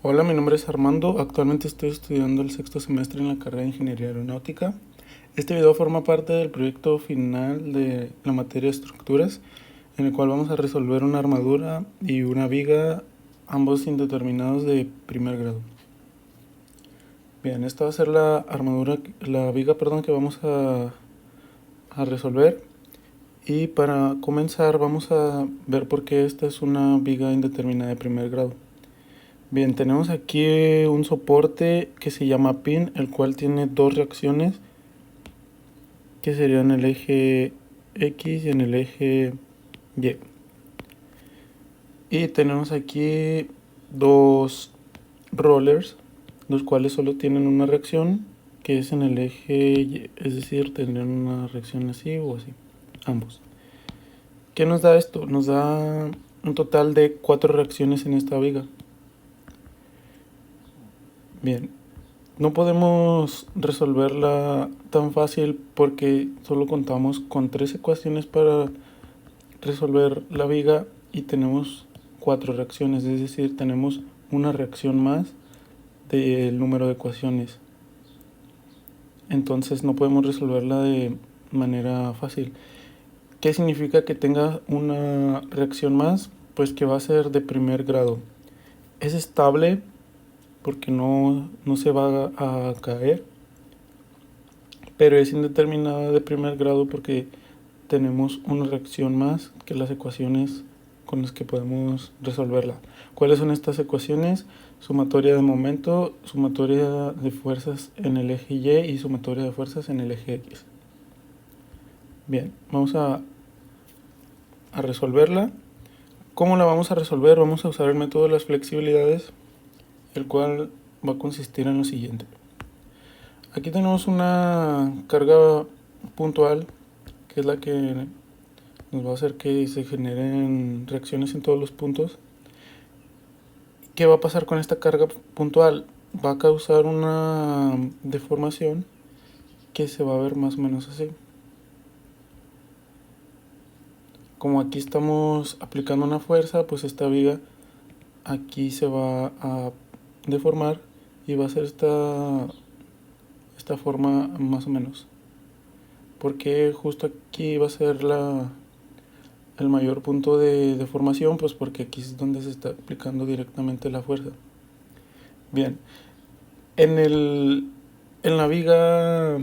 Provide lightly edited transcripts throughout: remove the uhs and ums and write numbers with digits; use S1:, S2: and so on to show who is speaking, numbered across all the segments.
S1: Hola, mi nombre es Armando. Actualmente estoy estudiando el sexto semestre en la carrera de Ingeniería Aeronáutica. Este video forma parte del proyecto final de la materia de estructuras, en el cual vamos a resolver una armadura y una viga, ambos indeterminados de primer grado. Bien, esta va a ser la viga, que vamos a resolver. Y para comenzar vamos a ver por qué esta es una viga indeterminada de primer grado. Bien, tenemos aquí un soporte que se llama pin, el cual tiene dos reacciones que serían el eje X y en el eje Y. Y tenemos aquí dos rollers, los cuales solo tienen una reacción que es en el eje Y, es decir, tendrían una reacción así o así, ambos. ¿Qué nos da esto? Nos da un total de 4 reacciones en esta viga. Bien, no podemos resolverla tan fácil porque solo contamos con 3 ecuaciones para resolver la viga y tenemos 4 reacciones, es decir, tenemos una reacción más del número de ecuaciones. Entonces no podemos resolverla de manera fácil. ¿Qué significa que tenga una reacción más? Pues que va a ser de primer grado. Es estable porque no se va a caer, pero es indeterminada de primer grado porque tenemos una reacción más que las ecuaciones con las que podemos resolverla. ¿Cuáles son estas ecuaciones? Sumatoria de momento, sumatoria de fuerzas en el eje Y y sumatoria de fuerzas en el eje X. Bien, vamos a resolverla. ¿Cómo la vamos a resolver? Vamos a usar el método de las flexibilidades, el cual va a consistir en lo siguiente. Aquí tenemos una carga puntual, que es la que nos va a hacer que se generen reacciones en todos los puntos. ¿Qué va a pasar con esta carga puntual? Va a causar una deformación que se va a ver más o menos así. Como aquí estamos aplicando una fuerza, pues esta viga aquí se va a deformar y va a ser esta forma más o menos. Porque justo aquí va a ser el mayor punto de deformación, pues porque aquí es donde se está aplicando directamente la fuerza. Bien, en la viga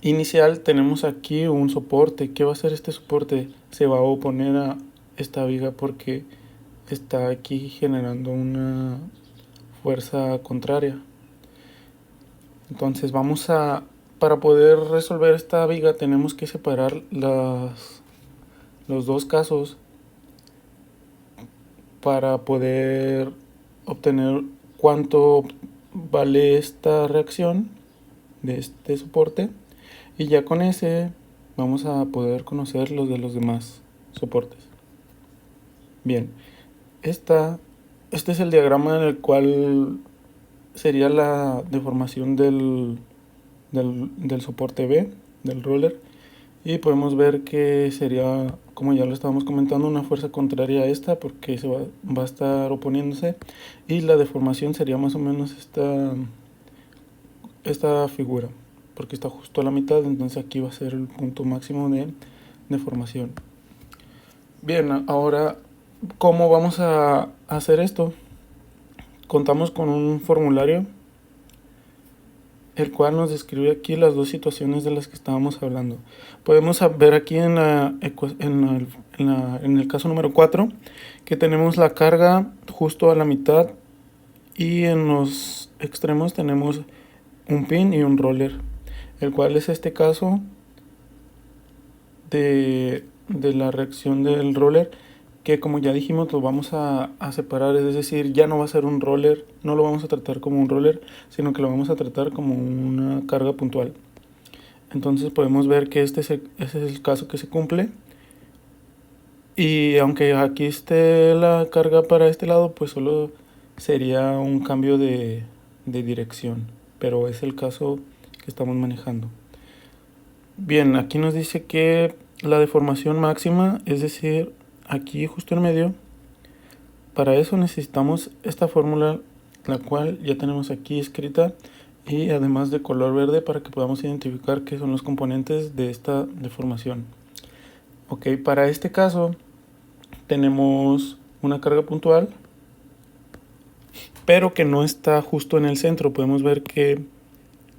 S1: inicial tenemos aquí un soporte. ¿Qué va a hacer este soporte? Se va a oponer a esta viga porque está aquí generando una fuerza contraria. Entonces para poder resolver esta viga tenemos que separar los dos casos para poder obtener cuánto vale esta reacción de este soporte, y ya con ese vamos a poder conocer los de los demás soportes. Bien, este es el diagrama en el cual sería la deformación del soporte B, del roller, y podemos ver que sería, como ya lo estábamos comentando, una fuerza contraria a esta porque se va a estar oponiéndose, y la deformación sería más o menos esta figura, porque está justo a la mitad, entonces aquí va a ser el punto máximo de deformación. Bien, ahora, ¿cómo vamos a hacer esto? Contamos con un formulario, el cual nos describe aquí las dos situaciones de las que estábamos hablando. Podemos ver aquí en el caso número 4 que tenemos la carga justo a la mitad y en los extremos tenemos un pin y un roller, el cual es este caso de la reacción del roller, que como ya dijimos lo vamos a separar, es decir, ya no va a ser un roller, no lo vamos a tratar como un roller, sino que lo vamos a tratar como una carga puntual. Entonces podemos ver que ese es el caso que se cumple, y aunque aquí esté la carga para este lado, pues solo sería un cambio de dirección, pero es el caso que estamos manejando. Bien, aquí nos dice que la deformación máxima, es decir, aquí justo en medio, para eso necesitamos esta fórmula la cual ya tenemos aquí escrita, y además de color verde para que podamos identificar qué son los componentes de esta deformación. Ok, para este caso tenemos una carga puntual, pero que no está justo en el centro. Podemos ver que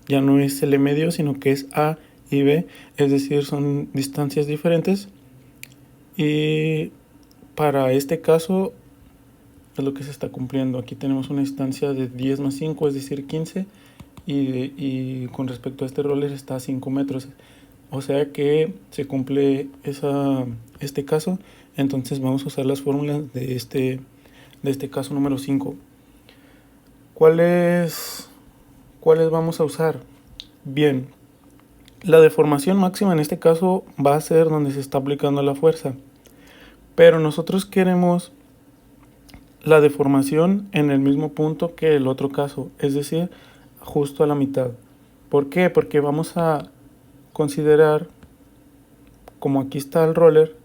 S1: ya no es L medio, sino que es A y B, es decir, son distancias diferentes. Y para este caso es lo que se está cumpliendo. Aquí tenemos una distancia de 10 más 5, es decir, 15. Y con respecto a este roller está a 5 metros. O sea que se cumple este caso. Entonces vamos a usar las fórmulas de este caso número 5. ¿Cuáles vamos a usar? Bien, la deformación máxima en este caso va a ser donde se está aplicando la fuerza. Pero nosotros queremos la deformación en el mismo punto que el otro caso, es decir, justo a la mitad. ¿Por qué? Porque vamos a considerar, como aquí está el roller,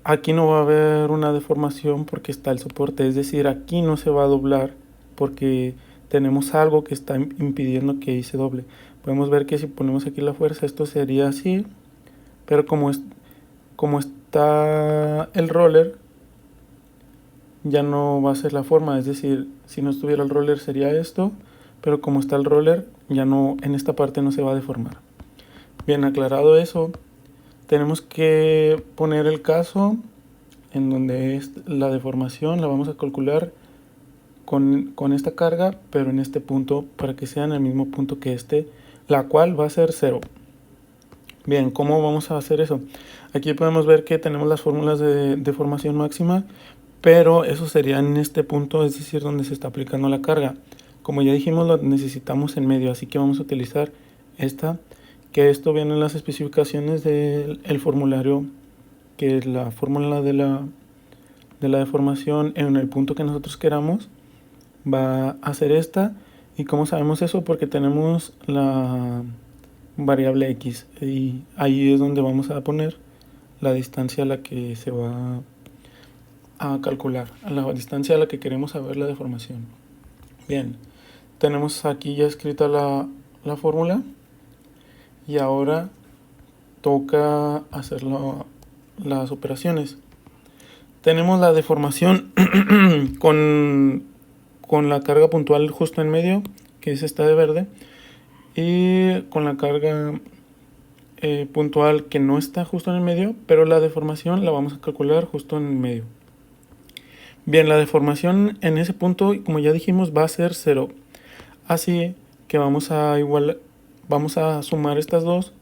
S1: aquí no va a haber una deformación porque está el soporte, es decir, aquí no se va a doblar porque tenemos algo que está impidiendo que ahí se doble. Podemos ver que si ponemos aquí la fuerza, esto sería así, pero como está el roller, ya no va a ser la forma, es decir, si no estuviera el roller sería esto, pero como está el roller, ya no, en esta parte no se va a deformar. Bien, aclarado eso, tenemos que poner el caso en donde es la deformación, la vamos a calcular con esta carga, pero en este punto, para que sea en el mismo punto que la cual va a ser 0. Bien, ¿cómo vamos a hacer eso? Aquí podemos ver que tenemos las fórmulas de deformación máxima, pero eso sería en este punto, es decir, donde se está aplicando la carga. Como ya dijimos, lo necesitamos en medio, así que vamos a utilizar esta, que esto viene en las especificaciones del formulario, que es la fórmula de la deformación en el punto que nosotros queramos, va a ser esta. ¿Y cómo sabemos eso? Porque tenemos la variable x, y ahí es donde vamos a poner la distancia a la que se va a calcular, a la distancia a la que queremos saber la deformación. Bien, tenemos aquí ya escrita la fórmula, y ahora toca hacer las operaciones. Tenemos la deformación con la carga puntual justo en medio, que es esta de verde, y con la carga puntual que no está justo en el medio, pero la deformación la vamos a calcular justo en el medio. Bien, la deformación en ese punto, como ya dijimos, va a ser 0. Así que vamos a sumar estas dos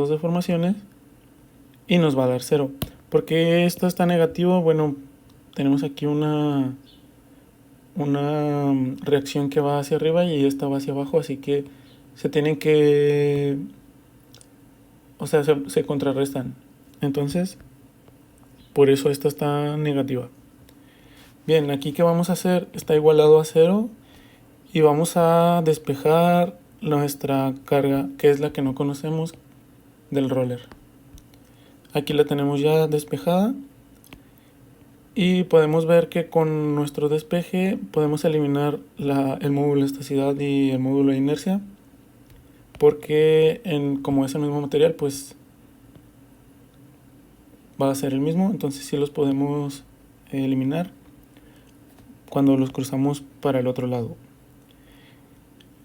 S1: deformaciones y nos va a dar 0. ¿Por qué esto está negativo? Bueno, tenemos aquí una reacción que va hacia arriba y esta va hacia abajo, así que se tienen que, o sea, se contrarrestan. Entonces, por eso esta está negativa. Bien, aquí ¿qué vamos a hacer? Está igualado a 0 y vamos a despejar nuestra carga, que es la que no conocemos, del roller. Aquí la tenemos ya despejada. Y podemos ver que con nuestro despeje podemos eliminar el módulo de estacidad y el módulo de inercia, porque como es el mismo material, pues va a ser el mismo, entonces sí los podemos eliminar cuando los cruzamos para el otro lado.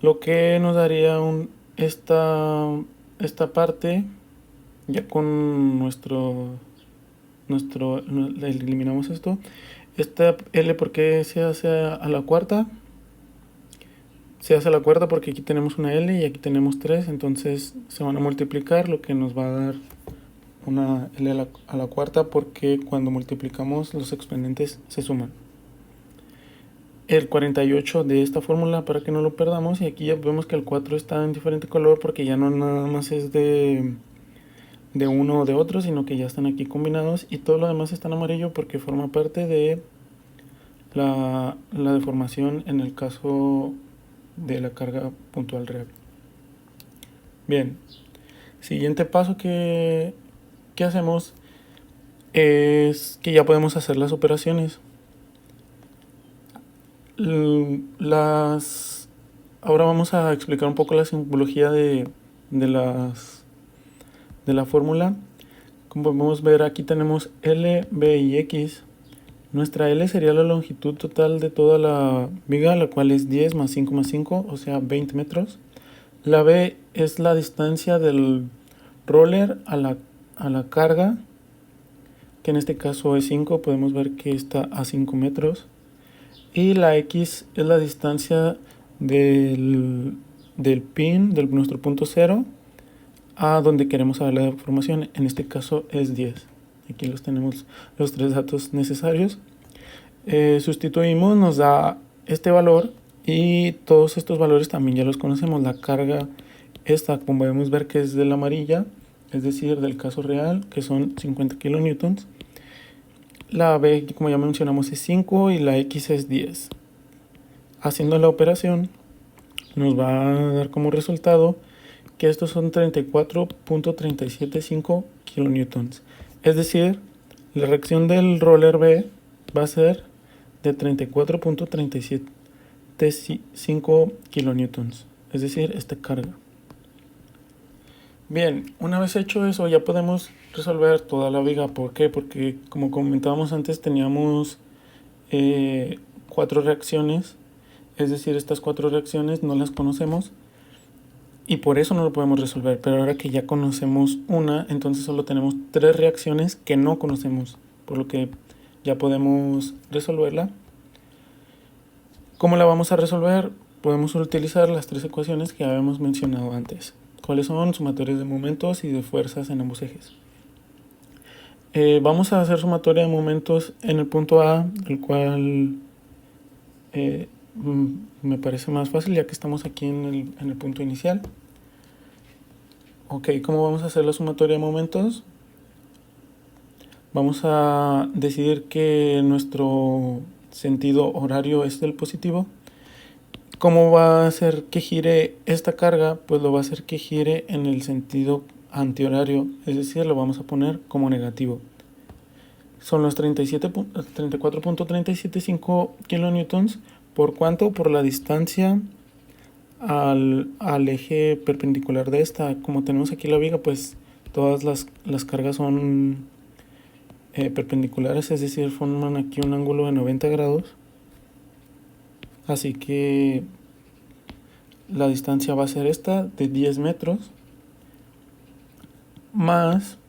S1: Lo que nos daría esta parte, ya con eliminamos esto. Esta L, ¿por qué se hace a la cuarta? Se hace a la cuarta porque aquí tenemos una L y aquí tenemos 3, entonces se van a multiplicar, lo que nos va a dar una L a la cuarta, porque cuando multiplicamos los exponentes se suman. El 48 de esta fórmula, para que no lo perdamos, y aquí ya vemos que el 4 está en diferente color porque ya no nada más es de uno o de otro, sino que ya están aquí combinados, y todo lo demás está en amarillo porque forma parte de la deformación en el caso de la carga puntual real. Bien, siguiente paso que hacemos es que ya podemos hacer las operaciones. Ahora vamos a explicar un poco la simbología de la fórmula. Como podemos ver, aquí tenemos L, B y X. Nuestra L sería la longitud total de toda la viga, la cual es 10 más 5 más 5, o sea 20 metros. La B es la distancia del roller a la carga, que en este caso es 5, podemos ver que está a 5 metros. Y la X es la distancia del pin, de nuestro punto cero, a donde queremos saber la deformación, en este caso es 10. Aquí los tenemos los tres datos necesarios. Sustituimos, nos da este valor y todos estos valores también ya los conocemos. La carga esta, como podemos ver, que es de la amarilla, es decir, del caso real, que son 50 kilonewtons. La B, como ya mencionamos, es 5 y la X es 10. Haciendo la operación nos va a dar como resultado que estos son 34.375 kilonewtons. Es decir, la reacción del roller B va a ser de 34.375 kilonewtons. Es decir, esta carga. Bien, una vez hecho eso ya podemos resolver toda la viga. ¿Por qué? Porque como comentábamos antes teníamos 4 reacciones. Es decir, estas 4 reacciones no las conocemos y por eso no lo podemos resolver. Pero ahora que ya conocemos una, entonces solo tenemos 3 reacciones que no conocemos, por lo que ya podemos resolverla. ¿Cómo la vamos a resolver? Podemos utilizar las 3 ecuaciones que habíamos mencionado antes. ¿Cuáles son? Sumatorias de momentos y de fuerzas en ambos ejes. Vamos a hacer sumatoria de momentos en el punto A, el cual me parece más fácil ya que estamos aquí en el punto inicial. Ok, ¿cómo vamos a hacer la sumatoria de momentos? Vamos a decidir que nuestro sentido horario es el positivo. ¿Cómo va a hacer que gire esta carga? Pues lo va a hacer que gire en el sentido antihorario, es decir, lo vamos a poner como negativo. Son los 34.375 kilonewtons. ¿Por cuánto? Por la distancia al eje perpendicular de esta. Como tenemos aquí la viga, pues todas las cargas son perpendiculares, es decir, forman aquí un ángulo de 90 grados. Así que la distancia va a ser esta, de 10 metros, más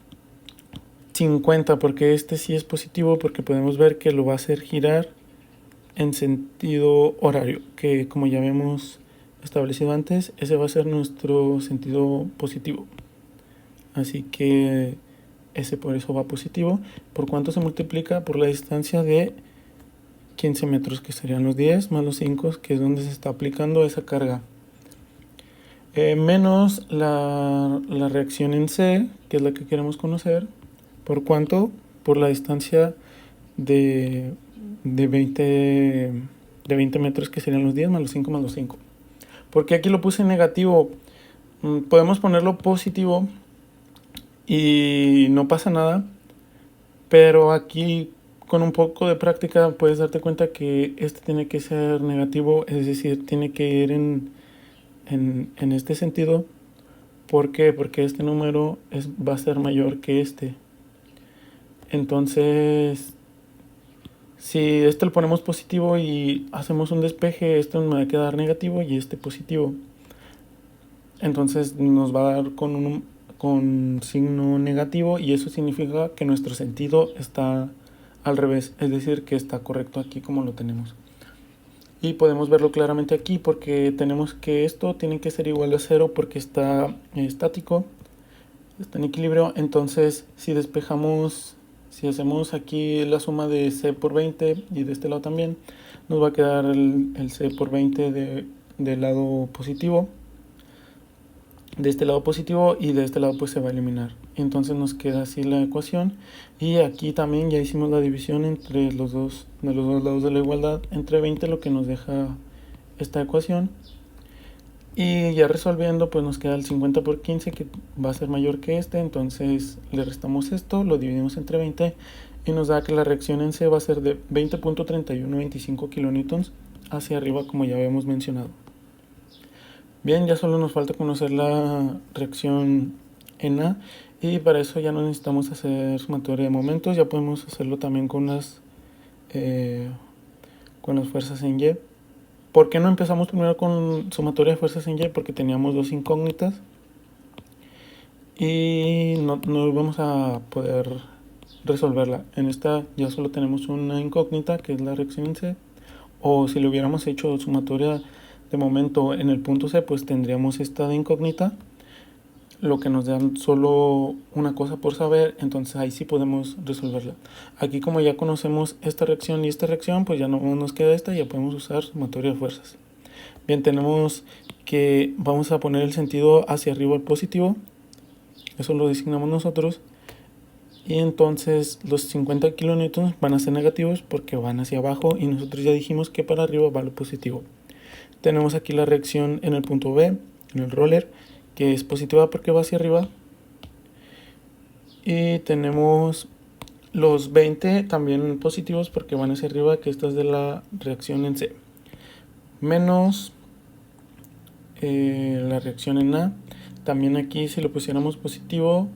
S1: 50, porque este sí es positivo, porque podemos ver que lo va a hacer girar en sentido horario, que como ya habíamos establecido antes, ese va a ser nuestro sentido positivo. Así que ese por eso va positivo. ¿Por cuánto se multiplica? Por la distancia de 15 metros, que serían los 10 más los 5, que es donde se está aplicando esa carga. Menos la reacción en C, que es la que queremos conocer. ¿Por cuánto? Por la distancia de 20 metros, que serían los 10 más los 5 más los 5. Porque aquí lo puse en negativo. Podemos ponerlo positivo y no pasa nada, pero aquí con un poco de práctica puedes darte cuenta que este tiene que ser negativo, es decir, tiene que ir en este sentido. ¿Por qué? Porque este número va a ser mayor que este. Entonces, si este lo ponemos positivo y hacemos un despeje, este me va a quedar negativo y este positivo. Entonces nos va a dar con signo negativo, y eso significa que nuestro sentido está al revés, es decir, que está correcto aquí como lo tenemos. Y podemos verlo claramente aquí porque tenemos que esto tiene que ser igual a 0 porque está estático, está en equilibrio. Entonces si despejamos, si hacemos aquí la suma de C por 20 y de este lado también, nos va a quedar el C por 20 del lado positivo, de este lado positivo, y de este lado pues se va a eliminar. Entonces nos queda así la ecuación, y aquí también ya hicimos la división entre los dos lados de la igualdad entre 20, lo que nos deja esta ecuación. Y ya resolviendo pues nos queda el 50 por 15, que va a ser mayor que este. Entonces le restamos esto, lo dividimos entre 20 y nos da que la reacción en C va a ser de 20.3125 kilonewtons hacia arriba, como ya habíamos mencionado. Bien, ya solo nos falta conocer la reacción en A, y para eso ya no necesitamos hacer sumatoria de momentos, ya podemos hacerlo también con las fuerzas en Y. ¿Por qué no empezamos primero con sumatoria de fuerzas en Y? Porque teníamos dos incógnitas y no vamos a poder resolverla. En esta ya solo tenemos una incógnita, que es la reacción en C, o si le hubiéramos hecho sumatoria de momento en el punto C, pues tendríamos esta de incógnita, lo que nos dan solo una cosa por saber, entonces ahí sí podemos resolverla. Aquí, como ya conocemos esta reacción y esta reacción, pues ya no nos queda esta, ya podemos usar sumatoria de fuerzas. Bien, tenemos que vamos a poner el sentido hacia arriba al positivo, eso lo designamos nosotros, y entonces los 50 kilonewtons van a ser negativos porque van hacia abajo, y nosotros ya dijimos que para arriba va lo positivo. Tenemos aquí la reacción en el punto B, en el roller, que es positiva porque va hacia arriba, y tenemos los 20 también positivos porque van hacia arriba, que esta es de la reacción en C, menos la reacción en A. También aquí, si lo pusiéramos positivo,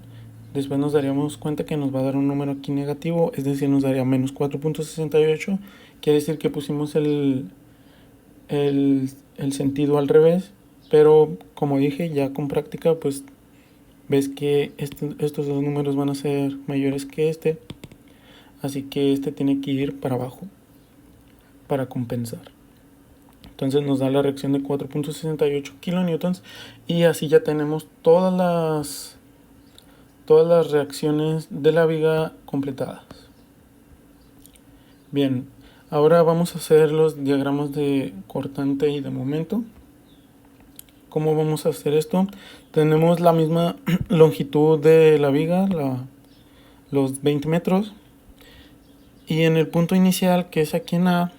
S1: después nos daríamos cuenta que nos va a dar un número aquí negativo, es decir, nos daría menos 4.68, quiere decir que pusimos el sentido al revés, pero como dije, ya con práctica pues ves que estos dos números van a ser mayores que este, así que este tiene que ir para abajo para compensar. Entonces nos da la reacción de 4.68 kilonewtons, y así ya tenemos todas las reacciones de la viga completadas. Bien, ahora vamos a hacer los diagramas de cortante y de momento. ¿Cómo vamos a hacer esto? Tenemos la misma longitud de la viga, los 20 metros, y en el punto inicial, que es aquí en A,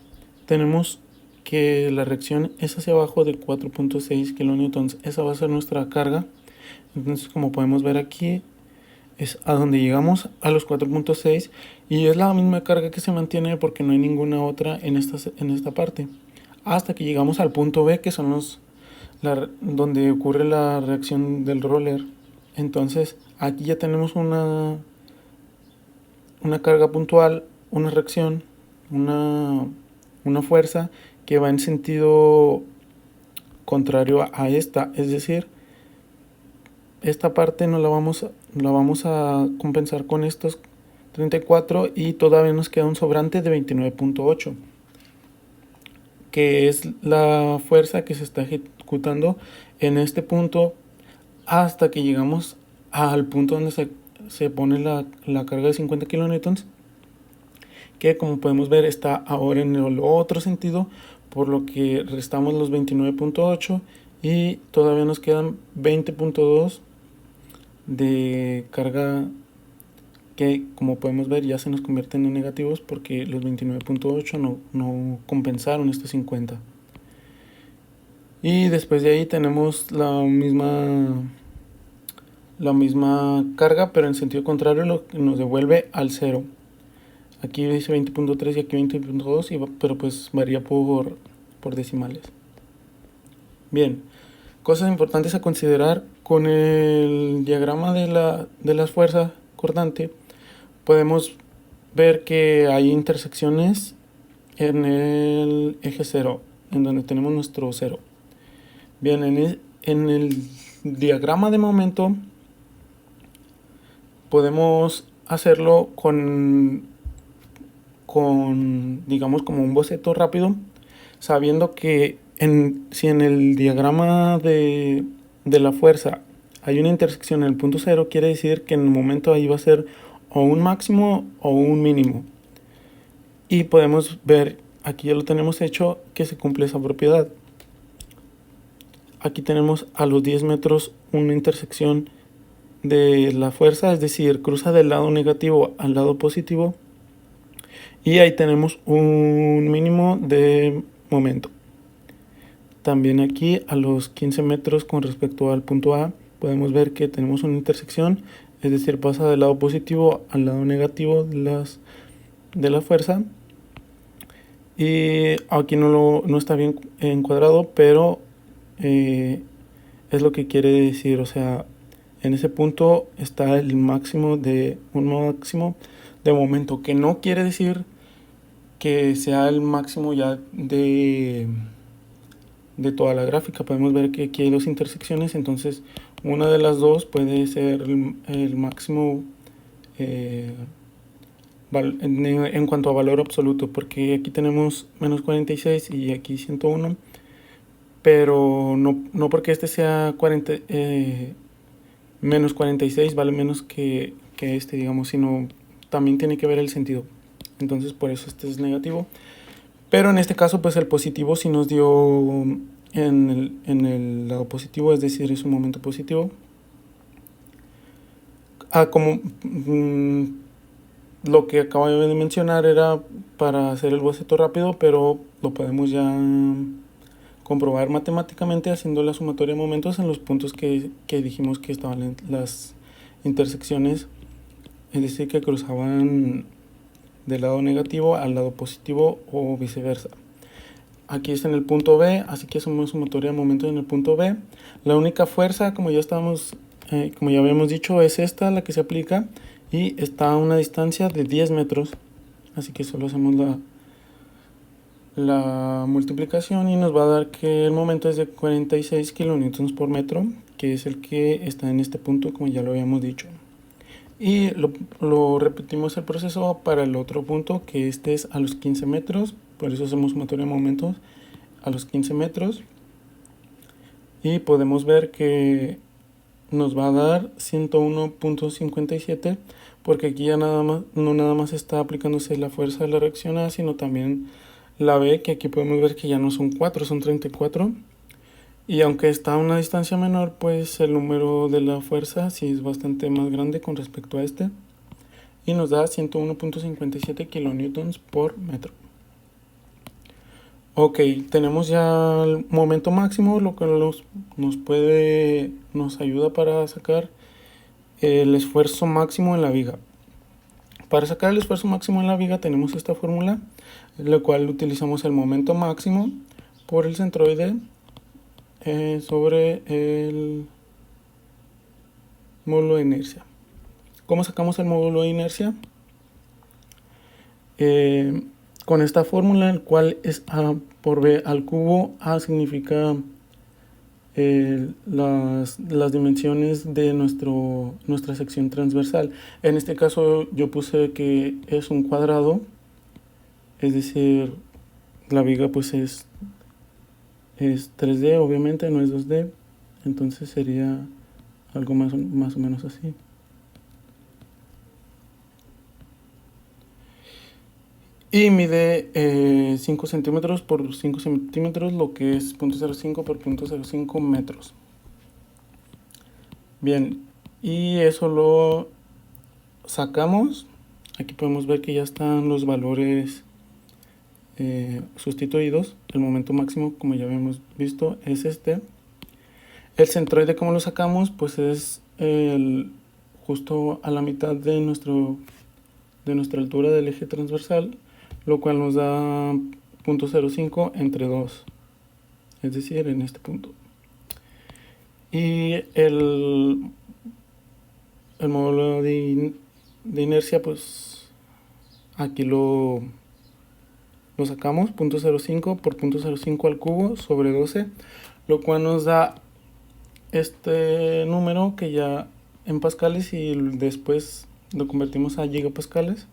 S1: tenemos que la reacción es hacia abajo de 4.6 kilonewtons. Esa va a ser nuestra carga. Entonces, como podemos ver aquí, es a donde llegamos, a los 4.6, y es la misma carga que se mantiene porque no hay ninguna otra en esta parte, hasta que llegamos al punto B, que son donde ocurre la reacción del roller. Entonces aquí ya tenemos una carga puntual, una reacción, una fuerza que va en sentido contrario a esta, es decir, esta parte no la vamos a compensar con estos 34, y todavía nos queda un sobrante de 29.8, que es la fuerza que se está ejecutando en este punto hasta que llegamos al punto donde se pone la carga de 50 kilonewtons, que como podemos ver está ahora en el otro sentido, por lo que restamos los 29.8 y todavía nos quedan 20.2 de carga, que como podemos ver ya se nos convierten en negativos porque los 29.8 no compensaron estos 50. Y después de ahí tenemos la misma carga, pero en sentido contrario, lo que nos devuelve al cero. Aquí dice 20.3 y aquí 20.2, pero pues varía por decimales. Bien, cosas importantes a considerar con el diagrama de las fuerzas cortante. Podemos ver que hay intersecciones en el eje 0, en donde tenemos nuestro 0. Bien, en el diagrama de momento podemos hacerlo con digamos, como un boceto rápido, sabiendo que si en el diagrama de la fuerza hay una intersección en el punto 0, quiere decir que en el momento ahí va a ser o un máximo o un mínimo. Y podemos ver, aquí ya lo tenemos hecho, que se cumple esa propiedad. Aquí tenemos a los 10 metros una intersección de la fuerza, es decir, cruza del lado negativo al lado positivo, y ahí tenemos un mínimo de momento. También aquí a los 15 metros con respecto al punto A podemos ver que tenemos una intersección, es decir, pasa del lado positivo al lado negativo de la fuerza, Y aquí no está bien encuadrado, pero es lo que quiere decir. O sea, en ese punto está un máximo de momento, que no quiere decir que sea el máximo ya de toda la gráfica. Podemos ver que aquí hay dos intersecciones, entonces una de las dos puede ser el máximo en cuanto a valor absoluto, porque aquí tenemos menos 46 y aquí 101, pero no porque este sea menos 46 vale menos que este, digamos, sino también tiene que ver el sentido. Entonces por eso este es negativo. Pero en este caso, pues el positivo sí nos dio en el lado positivo, es decir, es un momento positivo. Como lo que acabo de mencionar era para hacer el boceto rápido, pero lo podemos ya comprobar matemáticamente haciendo la sumatoria de momentos en los puntos que dijimos que estaban en las intersecciones, es decir, que cruzaban del lado negativo al lado positivo o viceversa. Aquí está en el punto B, así que hacemos sumatoria de momentos en el punto B. La única fuerza, como ya habíamos dicho, es esta, la que se aplica, y está a una distancia de 10 metros. Así que solo hacemos la multiplicación y nos va a dar que el momento es de 46 kilonewtons por metro, que es el que está en este punto, como ya lo habíamos dicho. Y lo repetimos el proceso para el otro punto, que este es a los 15 metros, por eso hacemos sumatoria de momentos a los 15 metros. Y podemos ver que nos va a dar 101.57, porque aquí ya no nada más está aplicándose la fuerza de la reacción A, sino también la B, que aquí podemos ver que ya no son 4, son 34. Y aunque está a una distancia menor, pues el número de la fuerza sí es bastante más grande con respecto a este. Y nos da 101.57 kilonewtons por metro. Ok, tenemos ya el momento máximo, lo que nos ayuda para sacar el esfuerzo máximo en la viga. Para sacar el esfuerzo máximo en la viga tenemos esta fórmula, en la cual utilizamos el momento máximo por el centroide sobre el módulo de inercia. ¿Cómo sacamos el módulo de inercia? Con esta fórmula, el cual es A por B al cubo. A significa las dimensiones de nuestra sección transversal. En este caso yo puse que es un cuadrado, es decir, la viga pues es 3D, obviamente no es 2D, entonces sería algo más o menos así. Y mide 5 centímetros por 5 centímetros, lo que es 0.05 por 0.05 metros. Bien, y eso lo sacamos. Aquí podemos ver que ya están los valores sustituidos. El momento máximo, como ya habíamos visto, es este. El centroide, ¿cómo lo sacamos? Pues es justo a la mitad de nuestra altura del eje transversal, lo cual nos da 0.05 entre 2, es decir, en este punto. Y el módulo de inercia, pues aquí lo sacamos, 0.05 por 0.05 al cubo sobre 12, lo cual nos da este número que ya en pascales, y después lo convertimos a gigapascales.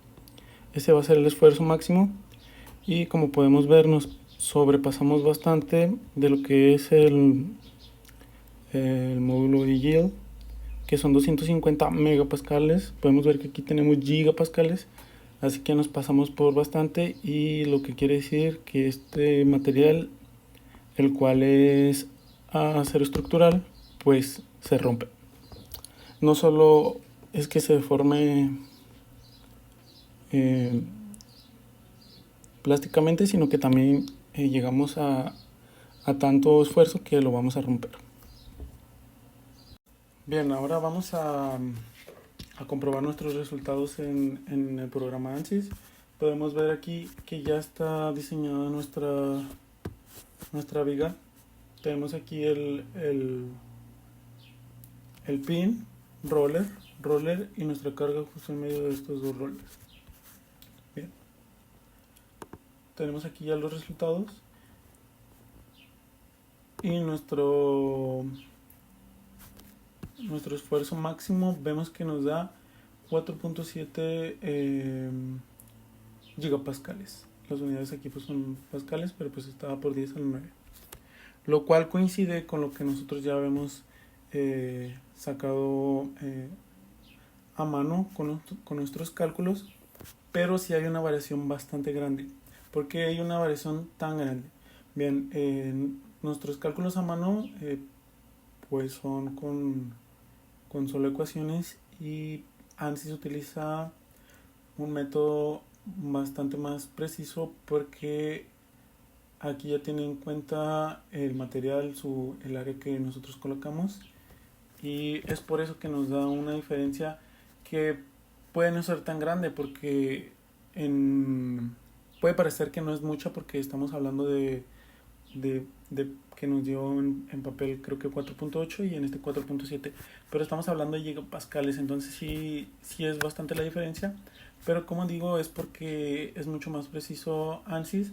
S1: Ese va a ser el esfuerzo máximo, y como podemos ver nos sobrepasamos bastante de lo que es el módulo de yield, que son 250 megapascales. Podemos ver que aquí tenemos gigapascales, así que nos pasamos por bastante, y lo que quiere decir que este material, el cual es acero estructural, pues se rompe. No solo es que se deforme plásticamente, sino que también llegamos a tanto esfuerzo que lo vamos a romper. Bien, ahora vamos a comprobar nuestros resultados en el programa ANSYS. podemos ver aquí que ya está diseñada nuestra viga. Tenemos aquí el pin, roller y nuestra carga justo en medio de estos dos rollers. Bien, tenemos aquí ya los resultados y nuestro esfuerzo máximo vemos que nos da 4.7 gigapascales. Las unidades aquí pues son pascales, pero pues estaba por 10 al 9, lo cual coincide con lo que nosotros ya habíamos sacado a mano con nuestros cálculos, pero sí hay una variación bastante grande. ¿Por qué hay una variación tan grande? Bien, nuestros cálculos a mano pues son con solo ecuaciones, y ANSYS utiliza un método bastante más preciso porque aquí ya tiene en cuenta el material, el área que nosotros colocamos, y es por eso que nos da una diferencia que puede no ser tan grande, porque puede parecer que no es mucha porque estamos hablando de que nos dio en papel creo que 4.8 y en este 4.7, pero estamos hablando de gigapascales, entonces sí es bastante la diferencia, pero como digo es porque es mucho más preciso ANSYS,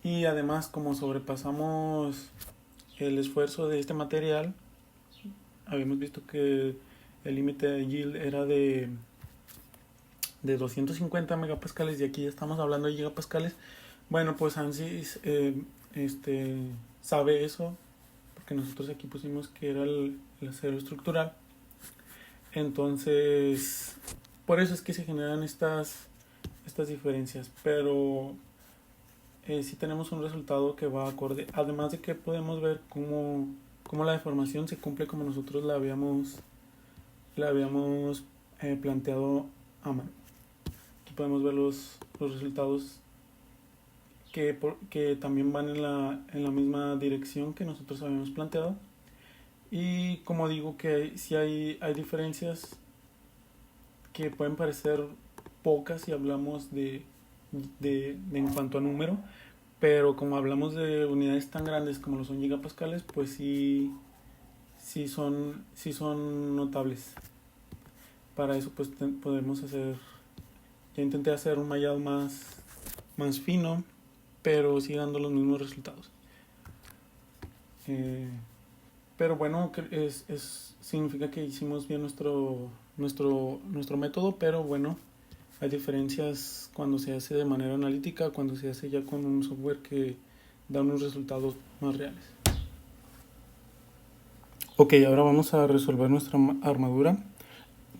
S1: y además como sobrepasamos el esfuerzo de este material, habíamos visto que el límite de yield era de 250 megapascales y aquí ya estamos hablando de gigapascales. Bueno, pues ANSYS sabe eso, porque nosotros aquí pusimos que era el acero estructural. Entonces, por eso es que se generan estas diferencias, pero sí tenemos un resultado que va acorde, además de que podemos ver cómo la deformación se cumple como nosotros la habíamos planteado a mano. Aquí podemos ver los resultados que también van en la misma dirección que nosotros habíamos planteado. Y como digo que sí hay diferencias que pueden parecer pocas si hablamos de en cuanto a número, pero como hablamos de unidades tan grandes como lo son gigapascales, pues sí son notables. Para eso pues podemos ya intenté hacer un mallado más fino, pero sigue dando los mismos resultados. Pero bueno, significa que hicimos bien nuestro método, pero bueno, hay diferencias cuando se hace de manera analítica, cuando se hace ya con un software que da unos resultados más reales. Ok, ahora vamos a resolver nuestra armadura.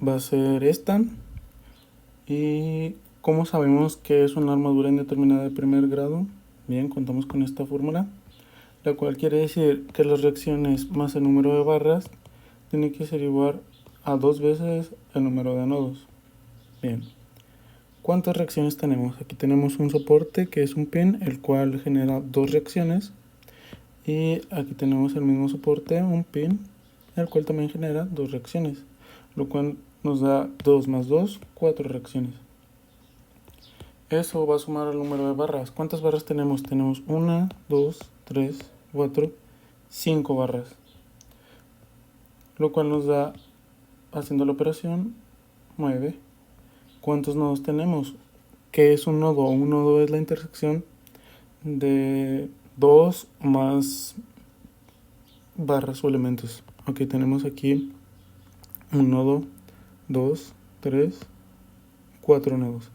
S1: Va a ser esta. ¿Y cómo sabemos que es una armadura indeterminada de primer grado? Bien, contamos con esta fórmula, la cual quiere decir que las reacciones más el número de barras tiene que ser igual a 2 veces el número de nodos. Bien, ¿cuántas reacciones tenemos? Aquí tenemos un soporte que es un pin, el cual genera 2 reacciones, y aquí tenemos el mismo soporte, un pin, el cual también genera 2 reacciones, lo cual nos da 2 más 2, 4 reacciones. Eso va a sumar al número de barras. ¿Cuántas barras tenemos? Tenemos 1, 2, 3, 4, 5 barras, lo cual nos da, haciendo la operación, 9. ¿Cuántos nodos tenemos? ¿Qué es un nodo? Un nodo es la intersección de 2 o más barras o elementos. Ok, tenemos aquí un nodo, 2, 3, 4 nodos,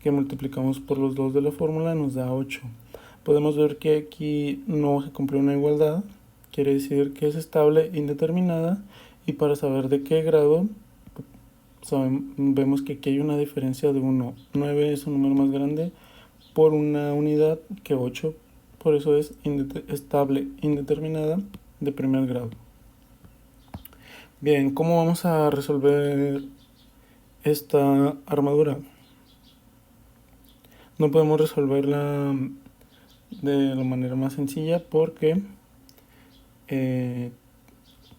S1: que multiplicamos por los 2 de la fórmula nos da 8. Podemos ver que aquí no se cumple una igualdad, quiere decir que es estable indeterminada, y para saber de qué grado vemos que aquí hay una diferencia de 1. 9 es un número más grande por una unidad que 8, por eso es estable indeterminada de primer grado. Bien, ¿cómo vamos a resolver esta armadura? No podemos resolverla de la manera más sencilla porque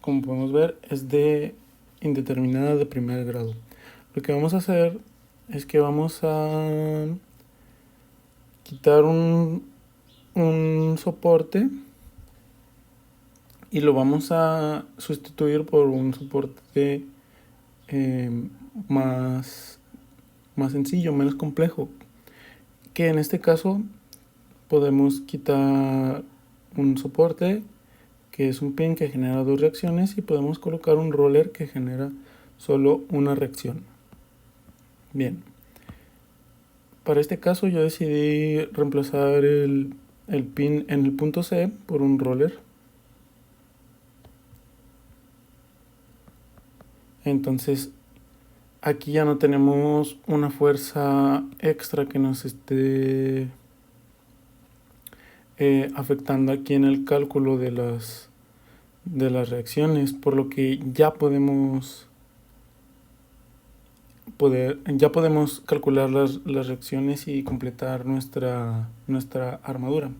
S1: como podemos ver es de indeterminada de primer grado. Lo que vamos a hacer es que vamos a quitar un soporte y lo vamos a sustituir por un soporte más sencillo, menos complejo, que en este caso podemos quitar un soporte que es un pin que genera dos reacciones y podemos colocar un roller que genera solo una reacción. Bien, para este caso yo decidí reemplazar el pin en el punto C por un roller. Entonces aquí ya no tenemos una fuerza extra que nos esté afectando aquí en el cálculo de las reacciones, por lo que ya podemos calcular las reacciones y completar nuestra armadura.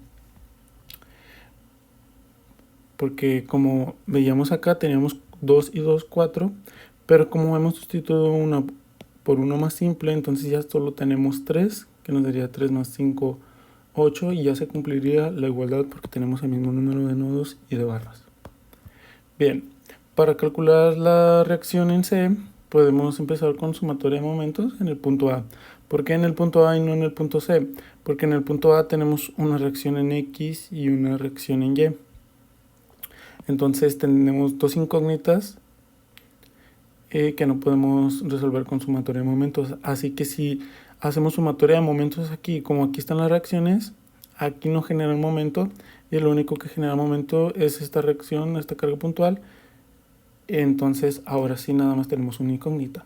S1: Porque como veíamos acá teníamos 2 y 2, 4, pero como hemos sustituido una por uno más simple, entonces ya solo tenemos 3, que nos daría 3 más 5, 8, y ya se cumpliría la igualdad porque tenemos el mismo número de nodos y de barras. Bien, para calcular la reacción en C, podemos empezar con sumatoria de momentos en el punto A. ¿Por qué en el punto A y no en el punto C? Porque en el punto A tenemos una reacción en X y una reacción en Y. Entonces tenemos dos incógnitas que no podemos resolver con sumatoria de momentos. Así que si hacemos sumatoria de momentos aquí, como aquí están las reacciones, aquí no genera el momento y lo único que genera momento es esta reacción, esta carga puntual. Entonces ahora sí nada más tenemos una incógnita.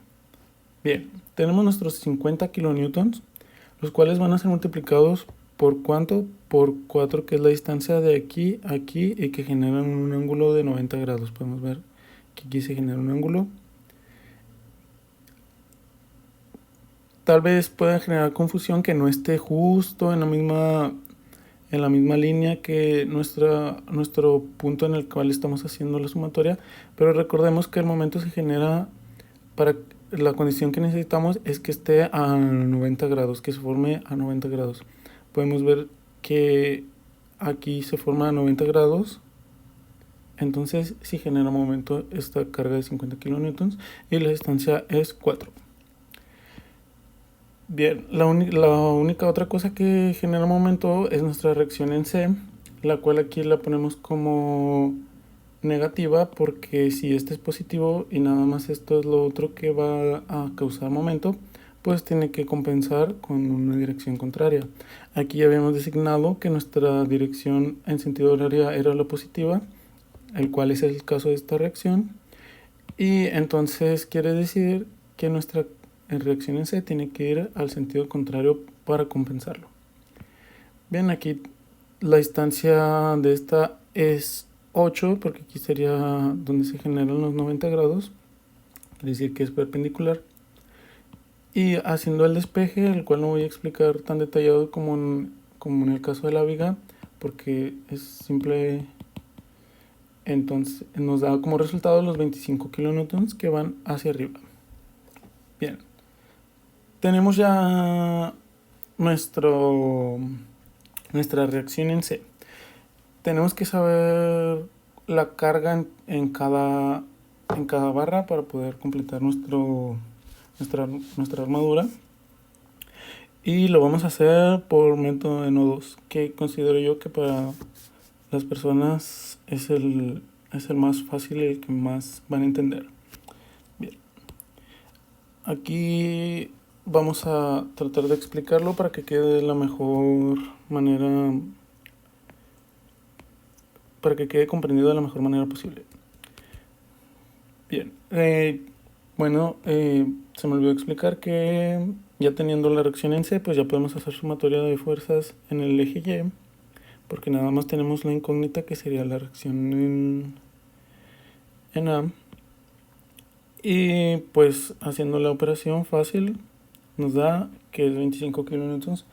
S1: Bien, tenemos nuestros 50 kilonewtons, los cuales van a ser multiplicados por ¿cuánto? Por 4, que es la distancia de aquí a aquí y que generan un ángulo de 90 grados. Podemos ver que aquí se genera un ángulo. Tal vez pueda generar confusión que no esté justo en la misma línea que nuestro punto en el cual estamos haciendo la sumatoria, pero recordemos que el momento se genera para la condición que necesitamos es que esté a 90 grados, que se forme a 90 grados. Podemos ver que aquí se forma a 90 grados, entonces si genera momento esta carga de 50 kilonewtons y la distancia es 4. Bien, la única otra cosa que genera momento es nuestra reacción en C, la cual aquí la ponemos como negativa porque si este es positivo y nada más esto es lo otro que va a causar momento, pues tiene que compensar con una dirección contraria. Aquí ya habíamos designado que nuestra dirección en sentido horario era la positiva, el cual es el caso de esta reacción, y entonces quiere decir que nuestra reacción en C tiene que ir al sentido contrario para compensarlo. Bien, aquí la distancia de esta es 8, porque aquí sería donde se generan los 90 grados, quiere decir que es perpendicular. Y haciendo el despeje, el cual no voy a explicar tan detallado como en el caso de la viga, porque es simple. Entonces nos da como resultado los 25 kilonewtons que van hacia arriba. Bien, tenemos ya nuestra reacción en C. Tenemos que saber la carga en cada barra para poder completar nuestra armadura. Y lo vamos a hacer por método de nodos, que considero yo que para las personas es el más fácil y el que más van a entender. Bien, aquí vamos a tratar de explicarlo para que quede de la mejor manera, para que quede comprendido de la mejor manera posible. Bien, se me olvidó explicar que ya teniendo la reacción en C, pues ya podemos hacer sumatoria de fuerzas en el eje Y, porque nada más tenemos la incógnita que sería la reacción en A. Y pues haciendo la operación fácil nos da que es 25 kilonewtons,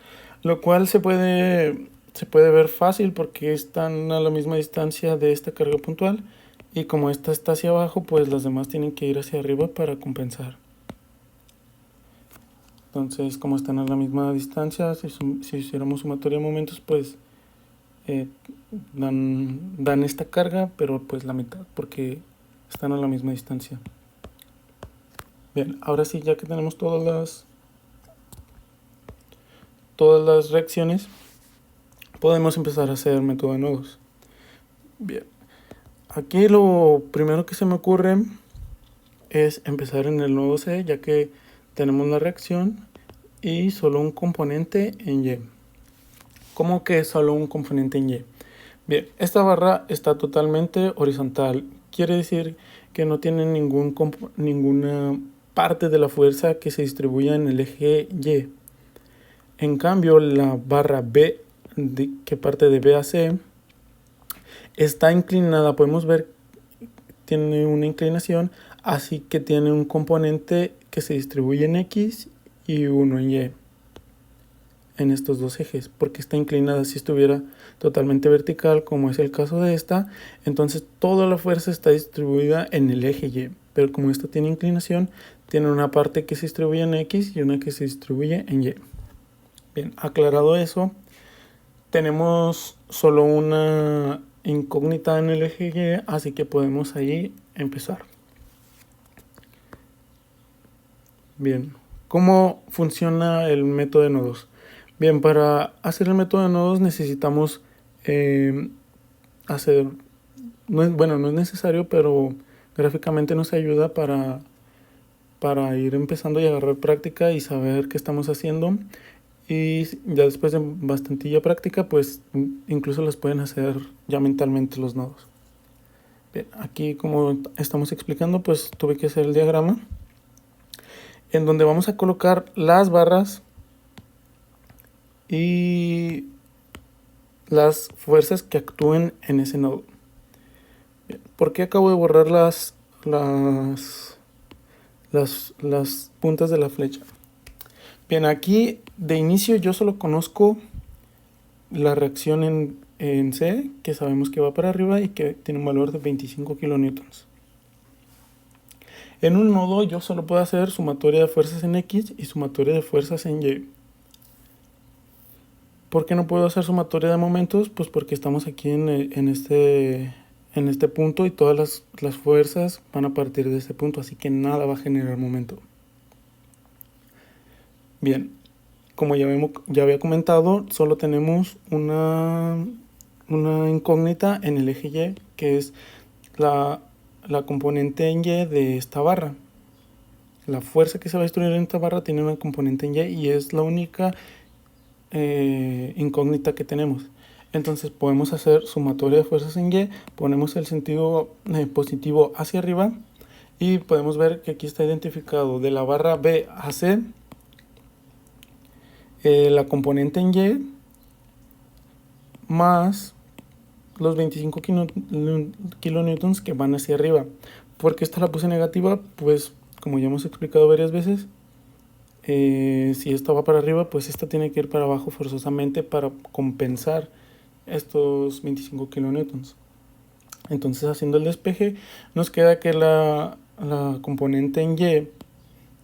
S1: lo cual se puede ver fácil porque están a la misma distancia de esta carga puntual, y como esta está hacia abajo, pues las demás tienen que ir hacia arriba para compensar. Entonces, como están a la misma distancia, si hiciéramos sumatoria de momentos, pues dan esta carga, pero pues la mitad, porque están a la misma distancia. Bien, ahora sí, ya que tenemos todas las reacciones, podemos empezar a hacer método de nodos. Bien, aquí lo primero que se me ocurre es empezar en el nodo C, ya que tenemos la reacción y solo un componente en Y. ¿Cómo que solo un componente en Y? Bien, esta barra está totalmente horizontal. Quiere decir que no tiene ninguna parte de la fuerza que se distribuya en el eje Y. En cambio, la barra B, que parte de B a C, está inclinada. Podemos ver tiene una inclinación, así que tiene un componente que se distribuye en X y uno en Y, en estos dos ejes, porque está inclinada. Si estuviera totalmente vertical, como es el caso de esta, entonces toda la fuerza está distribuida en el eje Y, pero como esta tiene inclinación, tiene una parte que se distribuye en X y una que se distribuye en Y. Bien, aclarado eso, tenemos solo una incógnita en el eje Y, así que podemos ahí empezar. Bien, ¿cómo funciona el método de nodos? Bien, para hacer el método de nodos necesitamos hacer, no es necesario, pero gráficamente nos ayuda para ir empezando y agarrar práctica y saber qué estamos haciendo. Y ya después de bastantilla práctica, pues incluso los pueden hacer ya mentalmente los nodos. Bien, aquí como estamos explicando, pues tuve que hacer el diagrama en donde vamos a colocar las barras y las fuerzas que actúen en ese nodo. Bien, ¿por qué acabo de borrar las puntas de la flecha? Bien, aquí de inicio yo solo conozco la reacción en C, que sabemos que va para arriba y que tiene un valor de 25 kilonewtons. En un nodo yo solo puedo hacer sumatoria de fuerzas en X y sumatoria de fuerzas en Y. ¿Por qué no puedo hacer sumatoria de momentos? Pues porque estamos aquí en este punto y todas las fuerzas van a partir de este punto, así que nada va a generar momento. Bien, como ya había comentado, solo tenemos una incógnita en el eje Y, que es la componente en Y de esta barra. La fuerza que se va a destruir en esta barra tiene una componente en Y y es la única incógnita que tenemos. Entonces podemos hacer sumatoria de fuerzas en Y, ponemos el sentido positivo hacia arriba y podemos ver que aquí está identificado de la barra B a C la componente en Y más los 25 kilonewtons que van hacia arriba. ¿Por qué esta la puse negativa? Pues como ya hemos explicado varias veces, si esta va para arriba, pues esta tiene que ir para abajo forzosamente para compensar estos 25 kilonewtons. Entonces, haciendo el despeje, nos queda que la componente en Y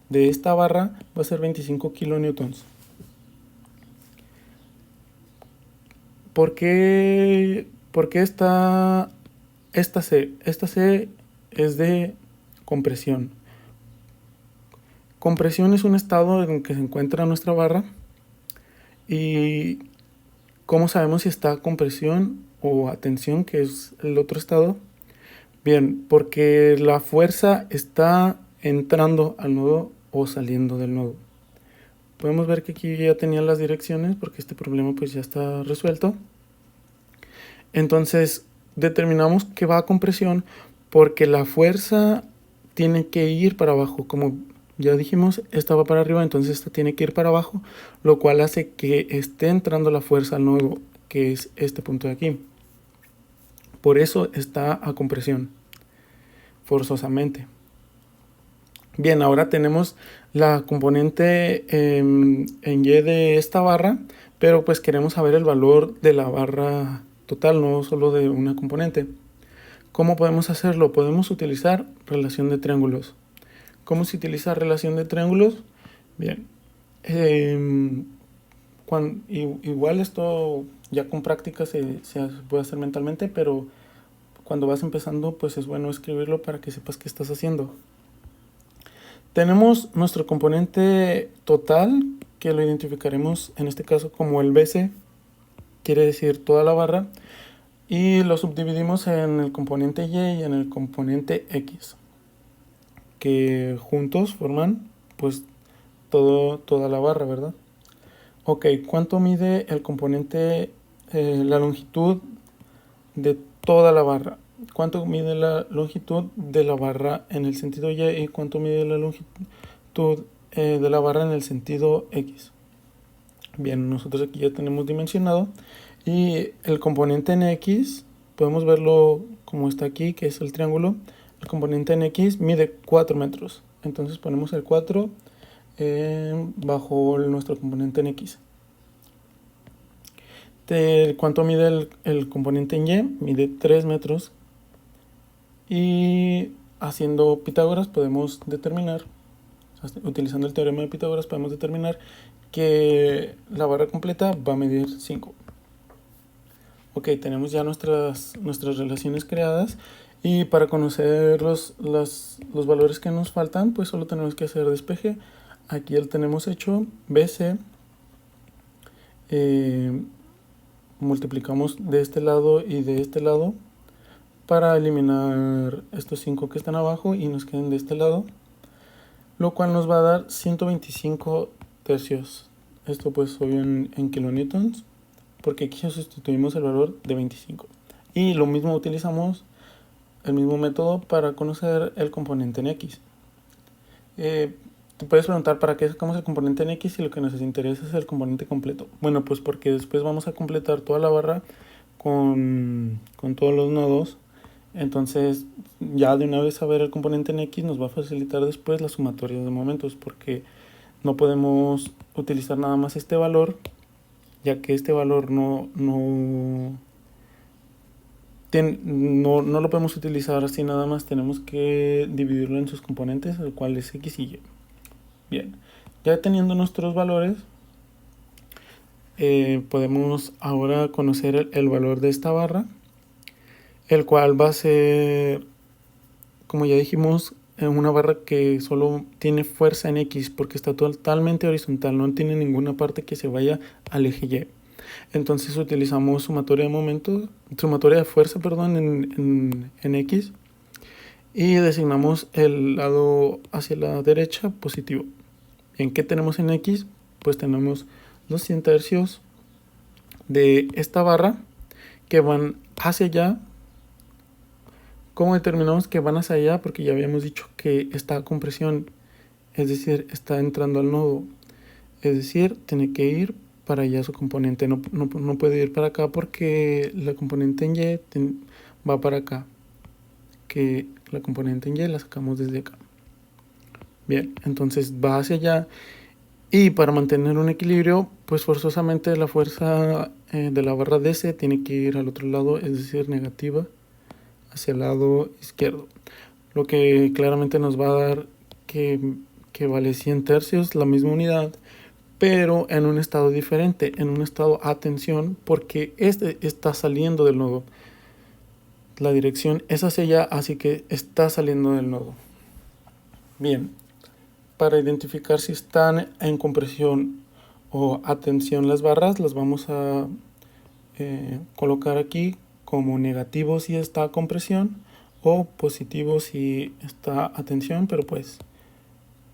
S1: de esta barra va a ser 25 kilonewtons. ¿Por qué esta C? Esta C es de compresión. Compresión es un estado en el que se encuentra nuestra barra. ¿Y cómo sabemos si está a compresión o a tensión, que es el otro estado? Bien, porque la fuerza está entrando al nodo o saliendo del nodo. Podemos ver que aquí ya tenía las direcciones porque este problema pues ya está resuelto. Entonces determinamos que va a compresión porque la fuerza tiene que ir para abajo. Como ya dijimos, esta va para arriba, entonces esta tiene que ir para abajo, lo cual hace que esté entrando la fuerza al nodo, que es este punto de aquí. Por eso está a compresión, forzosamente. Bien, ahora tenemos la componente en Y de esta barra, pero pues queremos saber el valor de la barra total, no solo de una componente. ¿Cómo podemos hacerlo? Podemos utilizar relación de triángulos. ¿Cómo se utiliza relación de triángulos? Bien, Igual esto ya con práctica se puede hacer mentalmente, pero cuando vas empezando pues es bueno escribirlo para que sepas qué estás haciendo. Tenemos nuestro componente total, que lo identificaremos en este caso como el BC, quiere decir toda la barra, y lo subdividimos en el componente Y y en el componente X, que juntos forman pues toda la barra, ¿verdad? Ok, ¿cuánto mide el componente, la longitud de toda la barra? ¿Cuánto mide la longitud de la barra en el sentido Y y cuánto mide la longitud de la barra en el sentido X? Bien, nosotros aquí ya tenemos dimensionado, y el componente en X podemos verlo como está aquí, que es el triángulo. El componente en X mide 4 metros, entonces ponemos el 4 bajo nuestro componente en X. ¿Cuánto mide el componente en Y? Mide 3 metros, y haciendo Pitágoras podemos determinar, utilizando el teorema de Pitágoras podemos determinar que la barra completa va a medir 5. Ok, tenemos ya nuestras relaciones creadas, y para conocer los valores que nos faltan pues solo tenemos que hacer despeje. Aquí ya lo tenemos hecho. BC, multiplicamos de este lado y de este lado para eliminar estos 5 que están abajo y nos queden de este lado, lo cual nos va a dar 125 tercios. Esto pues obvio en kilonewtons, porque aquí ya sustituimos el valor de 25. Y lo mismo utilizamos el mismo método para conocer el componente en X. Te puedes preguntar para qué sacamos el componente en X si lo que nos interesa es el componente completo. Bueno, pues porque después vamos a completar toda la barra con todos los nodos. Entonces ya de una vez saber el componente en X nos va a facilitar después la sumatoria de momentos, porque no podemos utilizar nada más este valor, ya que este valor no lo podemos utilizar así nada más, tenemos que dividirlo en sus componentes, el cual es X y Y. Bien, ya teniendo nuestros valores, podemos ahora conocer el valor de esta barra, el cual va a ser, como ya dijimos, una barra que solo tiene fuerza en X porque está totalmente horizontal, no tiene ninguna parte que se vaya al eje Y. Entonces utilizamos sumatoria de fuerza, en X, y designamos el lado hacia la derecha positivo. Bien, ¿qué tenemos en X? Pues tenemos los 100 tercios de esta barra que van hacia allá. ¿Cómo determinamos que van hacia allá? Porque ya habíamos dicho que está a compresión, es decir, está entrando al nodo, es decir, tiene que ir para allá su componente, no puede ir para acá porque la componente en Y va para acá, que la componente en Y la sacamos desde acá. Bien, entonces va hacia allá, y para mantener un equilibrio pues forzosamente la fuerza de la barra DC tiene que ir al otro lado, es decir, negativa hacia el lado izquierdo, lo que claramente nos va a dar que vale 100 tercios, la misma unidad, pero en un estado diferente, en un estado a tensión, porque este está saliendo del nodo. La dirección es hacia allá, así que está saliendo del nodo. Bien, para identificar si están en compresión o a tensión las barras, las vamos a colocar aquí como negativo si está a compresión o positivo si está a tensión, pero pues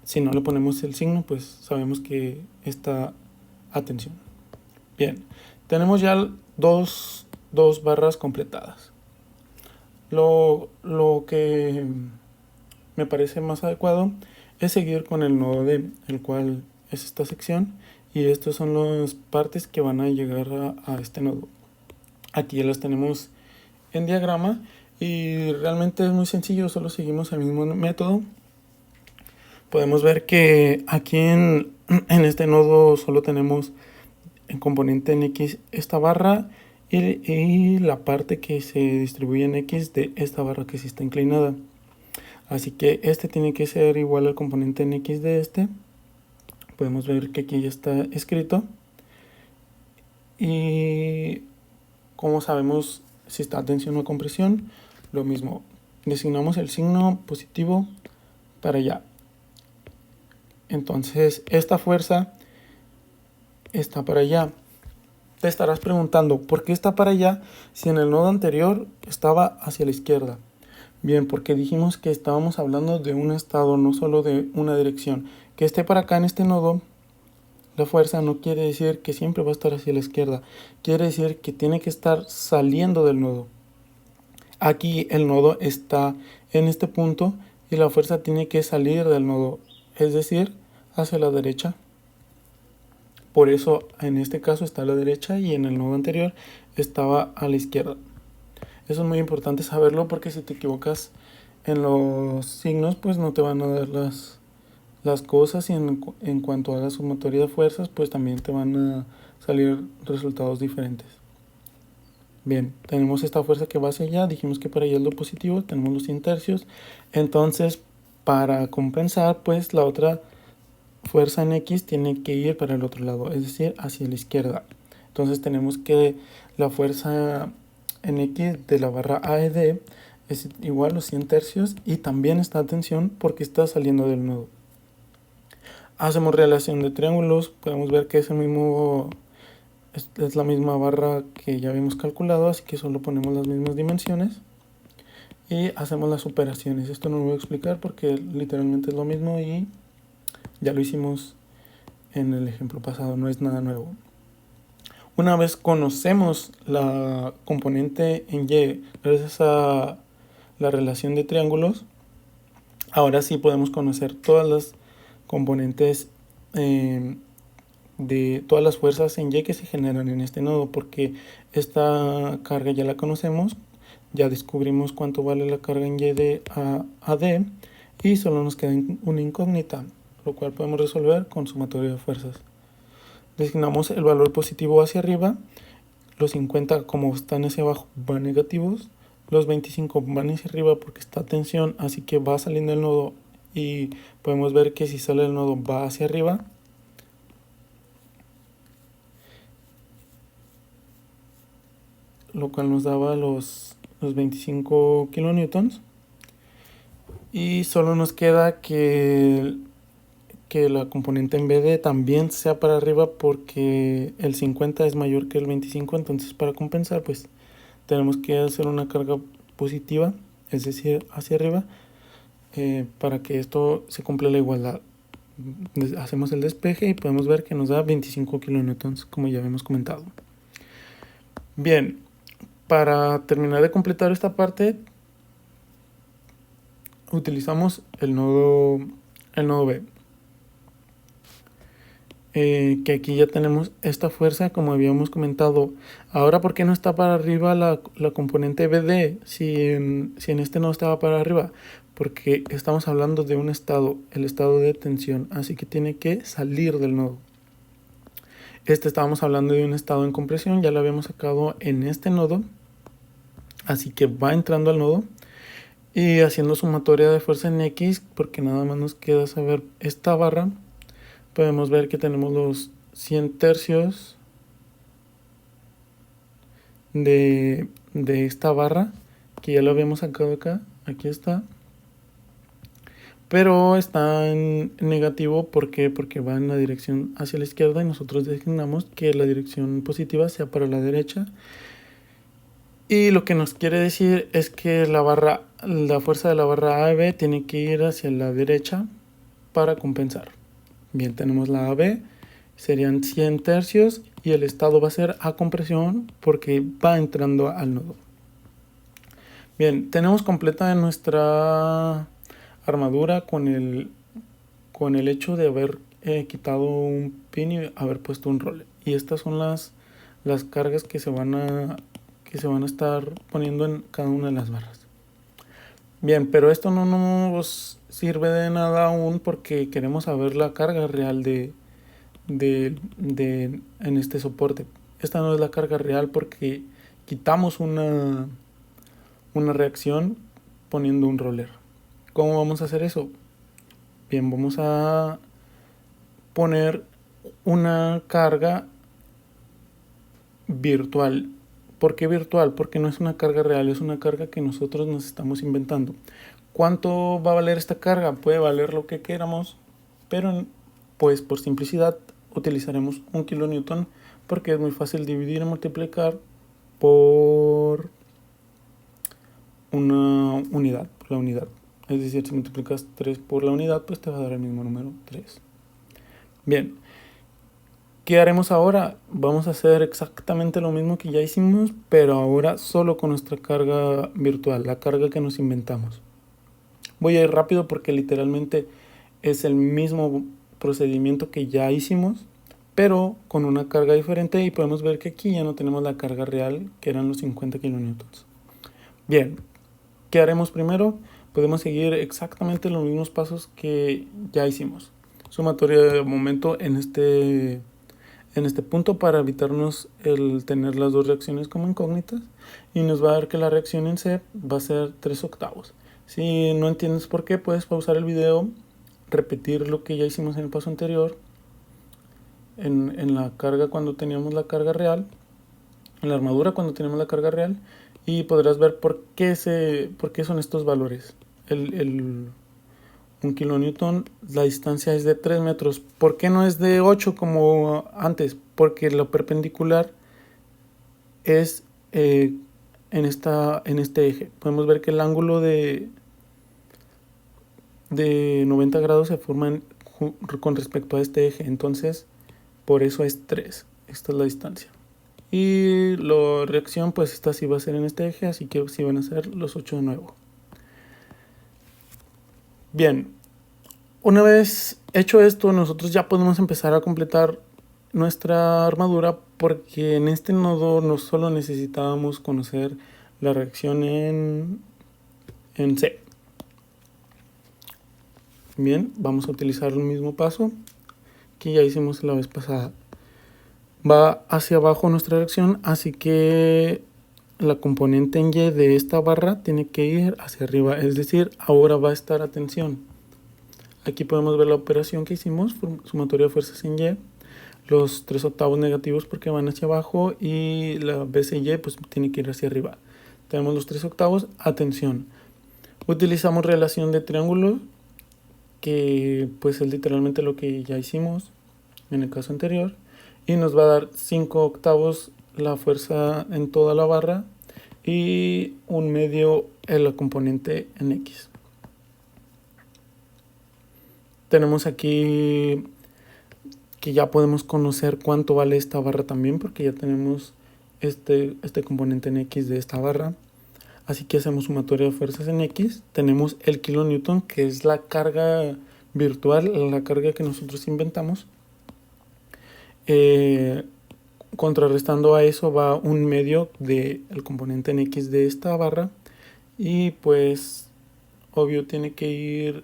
S1: si no le ponemos el signo, pues sabemos que está a tensión. Bien, tenemos ya dos barras completadas. Lo que me parece más adecuado es seguir con el nodo D, el cual es esta sección, y estas son las partes que van a llegar a este nodo. Aquí ya las tenemos en diagrama y realmente es muy sencillo, solo seguimos el mismo método. Podemos ver que aquí en este nodo solo tenemos en componente en X esta barra y la parte que se distribuye en X de esta barra que sí está inclinada. Así que este tiene que ser igual al componente en X de este, Podemos ver que aquí ya está escrito. Y como sabemos si está a tensión o compresión, lo mismo. Designamos el signo positivo para allá. Entonces esta fuerza está para allá. Te estarás preguntando, ¿por qué está para allá si en el nodo anterior estaba hacia la izquierda? Bien, porque dijimos que estábamos hablando de un estado, no solo de una dirección. Que esté para acá en este nodo, la fuerza no quiere decir que siempre va a estar hacia la izquierda. Quiere decir que tiene que estar saliendo del nodo. Aquí el nodo está en este punto y la fuerza tiene que salir del nodo, es decir, hacia la derecha. Por eso en este caso está a la derecha y en el nodo anterior estaba a la izquierda. Eso es muy importante saberlo porque si te equivocas en los signos, pues no te van a dar las cosas, y en cuanto a la sumatoria de fuerzas, pues también te van a salir resultados diferentes. Bien, tenemos esta fuerza que va hacia allá, dijimos que para allá es lo positivo, tenemos los 100 tercios, entonces para compensar, pues la otra fuerza en X tiene que ir para el otro lado, es decir, hacia la izquierda. Entonces tenemos que la fuerza en X de la barra AED es igual a los 100 tercios y también está a tensión porque está saliendo del nodo. Hacemos relación de triángulos, podemos ver que es la misma barra que ya habíamos calculado, así que solo ponemos las mismas dimensiones y hacemos las operaciones. Esto no lo voy a explicar porque literalmente es lo mismo y ya lo hicimos en el ejemplo pasado, no es nada nuevo. Una vez conocemos la componente en Y gracias a la relación de triángulos, ahora sí podemos conocer todas las componentes de todas las fuerzas en Y que se generan en este nodo, porque esta carga ya la conocemos, ya descubrimos cuánto vale la carga en Y de a D y solo nos queda una incógnita, lo cual podemos resolver con sumatoria de fuerzas. Designamos el valor positivo hacia arriba, los 50 como están hacia abajo van negativos, los 25 van hacia arriba porque está tensión, así que va saliendo el nodo y podemos ver que si sale el nodo va hacia arriba. Lo cual nos daba los 25 kilonewtons. Y solo nos queda que la componente en BD también sea para arriba porque el 50 es mayor que el 25, entonces para compensar pues tenemos que hacer una carga positiva, es decir, hacia arriba, para que esto se cumpla la igualdad. Hacemos el despeje y podemos ver que nos da 25 kilonewtons, como ya habíamos comentado. Bien, para terminar de completar esta parte, utilizamos el nodo B. Que aquí ya tenemos esta fuerza, como habíamos comentado. Ahora, ¿por qué no está para arriba la componente BD si en este no estaba para arriba? Porque estamos hablando de un estado, el estado de tensión, así que tiene que salir del nodo. Estábamos hablando de un estado en compresión, ya lo habíamos sacado en este nodo, así que va entrando al nodo y haciendo sumatoria de fuerza en X, porque nada más nos queda saber esta barra. Podemos ver que tenemos los 100 tercios de esta barra, que ya lo habíamos sacado acá, aquí está. Pero está en negativo, ¿por qué? Porque va en la dirección hacia la izquierda y nosotros designamos que la dirección positiva sea para la derecha. Y lo que nos quiere decir es que la fuerza de la barra AB tiene que ir hacia la derecha para compensar. Bien, tenemos la AB, serían 100 tercios y el estado va a ser a compresión porque va entrando al nodo. Bien, tenemos completa nuestra armadura con el hecho de haber quitado un pin y haber puesto un roller. Y estas son las cargas que se van a estar poniendo en cada una de las barras. Bien, pero esto no nos sirve de nada aún porque queremos saber la carga real en este soporte. Esta no es la carga real porque quitamos una reacción poniendo un roller. ¿Cómo vamos a hacer eso? Bien, vamos a poner una carga virtual. ¿Por qué virtual? Porque no es una carga real, es una carga que nosotros nos estamos inventando. ¿Cuánto va a valer esta carga? Puede valer lo que queramos, pero pues por simplicidad utilizaremos 1 kilonewton porque es muy fácil dividir y multiplicar por una unidad, por la unidad. Es decir, si multiplicas 3 por la unidad, pues te va a dar el mismo número, 3. Bien, ¿qué haremos ahora? Vamos a hacer exactamente lo mismo que ya hicimos, pero ahora solo con nuestra carga virtual, la carga que nos inventamos. Voy a ir rápido porque literalmente es el mismo procedimiento que ya hicimos, pero con una carga diferente, y podemos ver que aquí ya no tenemos la carga real, que eran los 50 kilonewtons. Bien, ¿qué haremos primero? Podemos seguir exactamente los mismos pasos que ya hicimos. Sumatoria de momento en este punto para evitarnos el tener las dos reacciones como incógnitas, y nos va a dar que la reacción en C va a ser 3/8. Si no entiendes por qué, puedes pausar el video, repetir lo que ya hicimos en el paso anterior, en la carga cuando teníamos la carga real, en la armadura cuando tenemos la carga real, y podrás ver por qué son estos valores. Un kilonewton, la distancia es de 3 metros. ¿Por qué no es de 8 como antes? Porque lo perpendicular es en este eje. Podemos ver que el ángulo de 90 grados se forma con respecto a este eje. Entonces, por eso es 3. Esta es la distancia. Y la reacción, pues esta sí va a ser en este eje, así que sí van a ser los 8 de nuevo. Bien, una vez hecho esto, nosotros ya podemos empezar a completar nuestra armadura, porque en este nodo no solo necesitábamos conocer la reacción en C. Bien, vamos a utilizar el mismo paso que ya hicimos la vez pasada. Va hacia abajo nuestra reacción, así que la componente en Y de esta barra tiene que ir hacia arriba, es decir, ahora va a estar a tensión. Aquí podemos ver la operación que hicimos, sumatoria de fuerzas en Y, los 3/8 negativos porque van hacia abajo, y la BCY pues tiene que ir hacia arriba. Tenemos los 3/8 a tensión. Utilizamos relación de triángulo, que pues es literalmente lo que ya hicimos en el caso anterior, y nos va a dar 5/8 la fuerza en toda la barra y 1/2 en la componente en X. Tenemos aquí que ya podemos conocer cuánto vale esta barra también, porque ya tenemos este componente en X de esta barra. Así que hacemos sumatoria de fuerzas en X. Tenemos el kilonewton, que es la carga virtual, la carga que nosotros inventamos. Contrarrestando a eso va 1/2 del componente en X de esta barra, y pues obvio tiene que ir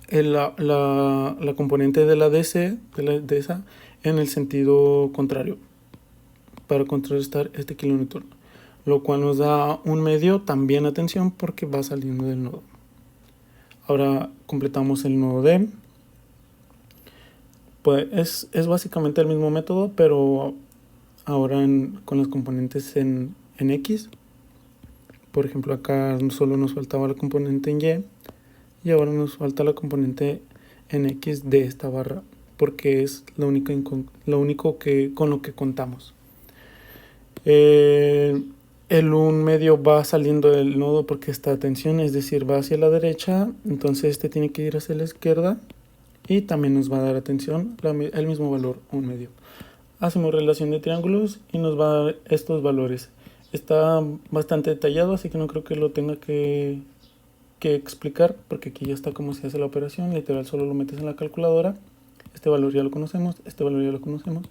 S1: la componente de la DC, de esa, en el sentido contrario, para contrarrestar este kilonewton, lo cual nos da 1/2 también a tensión porque va saliendo del nodo. Ahora completamos el nodo D. Pues es básicamente el mismo método, pero ahora con las componentes en X. Por ejemplo, acá solo nos faltaba la componente en Y, y ahora nos falta la componente en X de esta barra, porque es lo único con lo que contamos. El 1/2 va saliendo del nodo porque está a tensión, es decir, va hacia la derecha, entonces este tiene que ir hacia la izquierda, y también nos va a dar atención el mismo valor, 1/2. Hacemos relación de triángulos y nos va a dar estos valores. Está bastante detallado, así que no creo que lo tenga que explicar, porque aquí ya está cómo se hace la operación. Literal, solo lo metes en la calculadora. Este valor ya lo conocemos, este valor ya lo conocemos.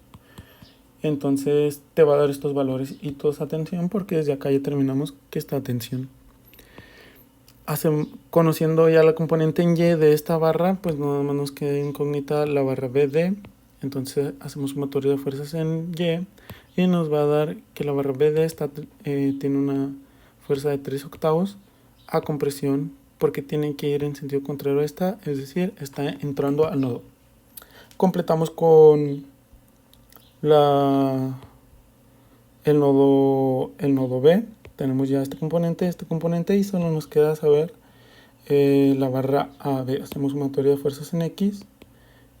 S1: Entonces te va a dar estos valores y todos atención, porque desde acá ya terminamos que está atención. Conociendo ya la componente en Y de esta barra, pues nada más nos queda incógnita la barra BD. Entonces hacemos sumatoria de fuerzas en Y nos va a dar que la barra BD tiene una fuerza de 3/8 a compresión porque tiene que ir en sentido contrario a esta, es decir, está entrando al nodo. Completamos con el nodo B. Tenemos ya este componente y solo nos queda saber la barra AB. Hacemos sumatoria de fuerzas en X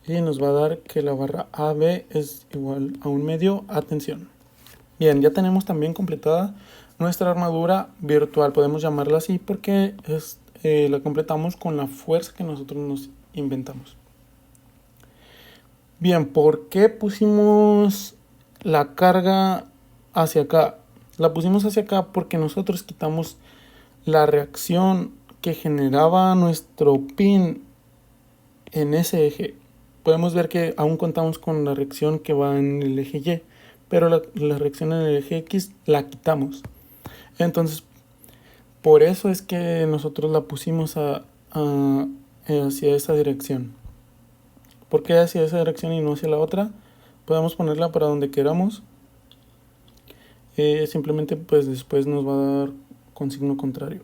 S1: y nos va a dar que la barra AB es igual a 1/2 a tensión. Bien, ya tenemos también completada nuestra armadura virtual, podemos llamarla así porque la completamos con la fuerza que nosotros nos inventamos. Bien, ¿por qué pusimos la carga hacia acá? La pusimos hacia acá porque nosotros quitamos la reacción que generaba nuestro pin en ese eje. Podemos ver que aún contamos con la reacción que va en el eje Y, pero la reacción en el eje X la quitamos. Entonces, por eso es que nosotros la pusimos hacia esa dirección. ¿Por qué hacia esa dirección y no hacia la otra? Podemos ponerla para donde queramos. Simplemente pues después nos va a dar con signo contrario.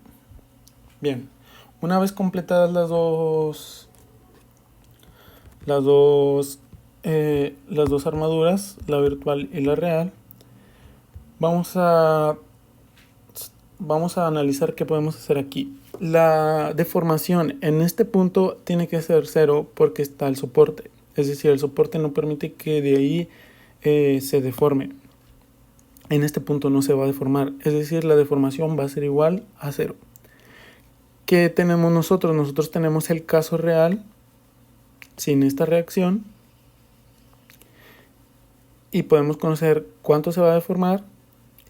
S1: Bien, una vez completadas las dos armaduras, la virtual y la real, vamos a analizar qué podemos hacer aquí. La deformación en este punto tiene que ser 0 porque está el soporte. Es decir, el soporte no permite que de ahí se deforme. En este punto no se va a deformar. Es decir, la deformación va a ser igual a 0. ¿Qué tenemos nosotros? Nosotros tenemos el caso real sin esta reacción. Y podemos conocer cuánto se va a deformar.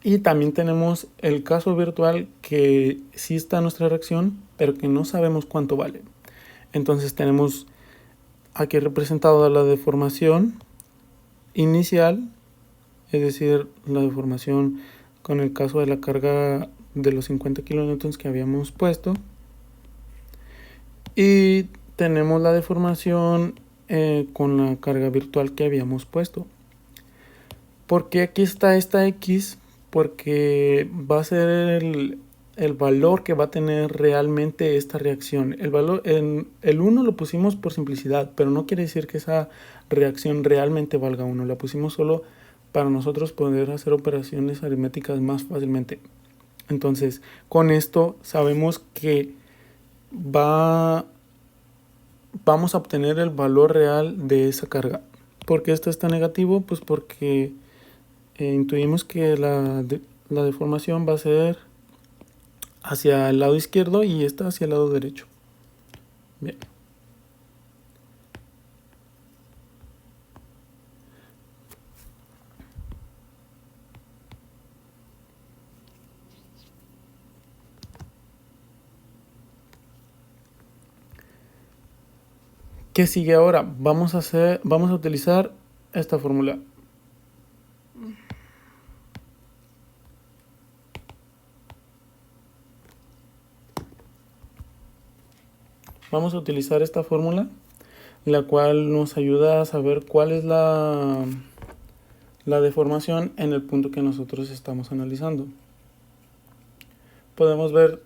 S1: Y también tenemos el caso virtual que sí está nuestra reacción, pero que no sabemos cuánto vale. Entonces tenemos aquí representada la deformación inicial, es decir, la deformación con el caso de la carga de los 50 kilonewtons que habíamos puesto. Y tenemos la deformación con la carga virtual que habíamos puesto. ¿Por qué aquí está esta X? Porque va a ser el valor que va a tener realmente esta reacción. El 1 lo pusimos por simplicidad, pero no quiere decir que esa reacción realmente valga 1. La pusimos solo para nosotros poder hacer operaciones aritméticas más fácilmente. Entonces, con esto sabemos que vamos a obtener el valor real de esa carga. ¿Por qué esto está negativo? Pues porque intuimos que la deformación va a ser hacia el lado izquierdo y esta hacia el lado derecho. Bien. ¿Qué sigue ahora? Vamos a utilizar esta fórmula. Vamos a utilizar esta fórmula, la cual nos ayuda a saber cuál es la deformación en el punto que nosotros estamos analizando. Podemos ver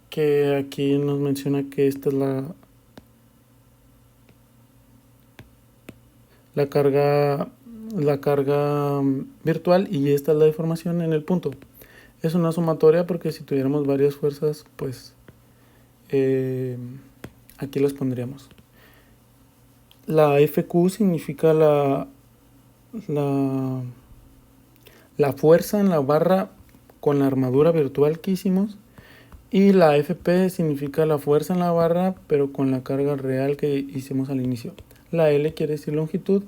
S1: que aquí nos menciona que esta es la carga virtual y esta es la deformación en el punto. Es una sumatoria porque si tuviéramos varias fuerzas, pues aquí las pondríamos. La FQ significa la fuerza en la barra con la armadura virtual que hicimos, y la FP significa la fuerza en la barra pero con la carga real que hicimos al inicio. La L quiere decir longitud,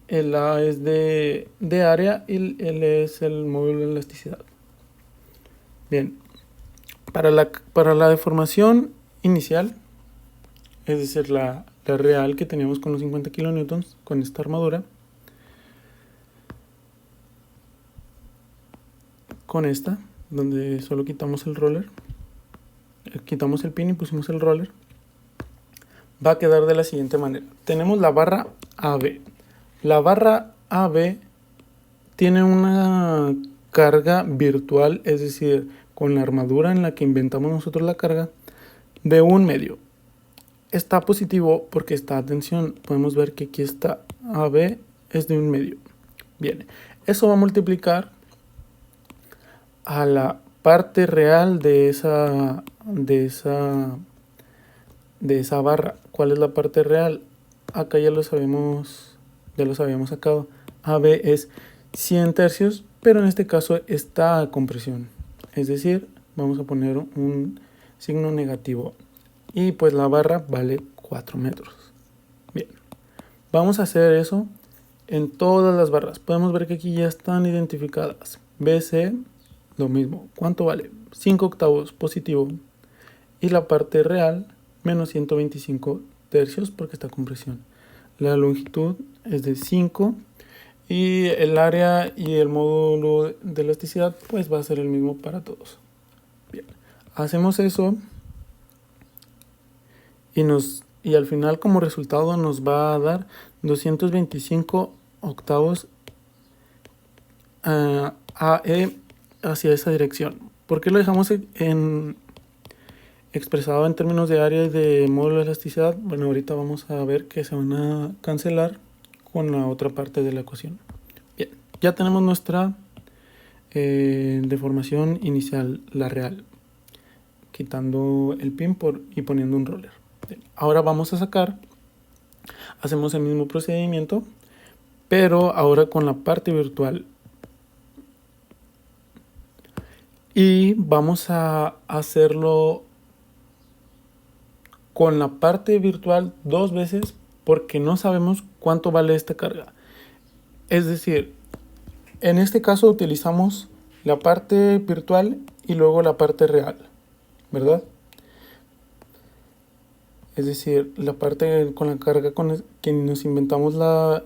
S1: el A es de área y el L es el módulo de elasticidad. Bien, para la deformación inicial, es decir, la real que teníamos con los 50 kilonewtons, con esta armadura, con esta, donde solo quitamos el roller, quitamos el pin y pusimos el roller, va a quedar de la siguiente manera. Tenemos la barra AB. La barra AB tiene una carga virtual, es decir, con la armadura en la que inventamos nosotros la carga de 1 medio. Está positivo porque está, atención, podemos ver que aquí está AB es de 1 medio. Bien, eso va a multiplicar a la parte real de esa barra. ¿Cuál es la parte real? Acá ya lo habíamos sacado. AB es 100 tercios, pero en este caso está a compresión. Es decir, vamos a poner un signo negativo. Y pues la barra vale 4 metros. Bien, vamos a hacer eso en todas las barras. Podemos ver que aquí ya están identificadas. BC, lo mismo. ¿Cuánto vale? 5 octavos positivo. Y la parte real, menos 125 tercios porque está con presión. La longitud es de 5. Y el área y el módulo de elasticidad pues va a ser el mismo para todos. Bien, hacemos eso. Y al final como resultado nos va a dar 225 octavos AE hacia esa dirección. ¿Por qué lo dejamos expresado en términos de área y de módulo de elasticidad? Bueno, ahorita vamos a ver que se van a cancelar con la otra parte de la ecuación. Bien, ya tenemos nuestra deformación inicial, la real, quitando el pin y poniendo un roller. Ahora vamos a sacar, hacemos el mismo procedimiento, pero ahora con la parte virtual. Y vamos a hacerlo con la parte virtual 2 veces porque no sabemos cuánto vale esta carga. Es decir, en este caso utilizamos la parte virtual y luego la parte real, ¿verdad? Es decir, la parte con la carga con que nos inventamos la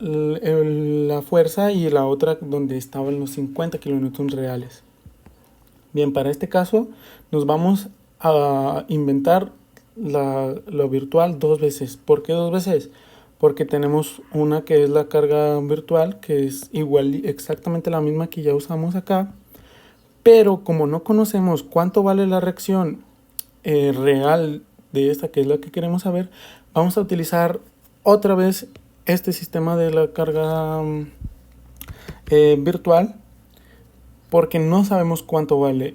S1: fuerza y la otra donde estaban los 50 kilonewtons reales. Bien, para este caso nos vamos a inventar lo virtual 2 veces. ¿Por qué 2 veces? Porque tenemos una que es la carga virtual, que es igual, exactamente la misma que ya usamos acá. Pero como no conocemos cuánto vale la reacción real de esta, que es la que queremos saber, vamos a utilizar otra vez este sistema de la carga virtual, porque no sabemos cuánto vale.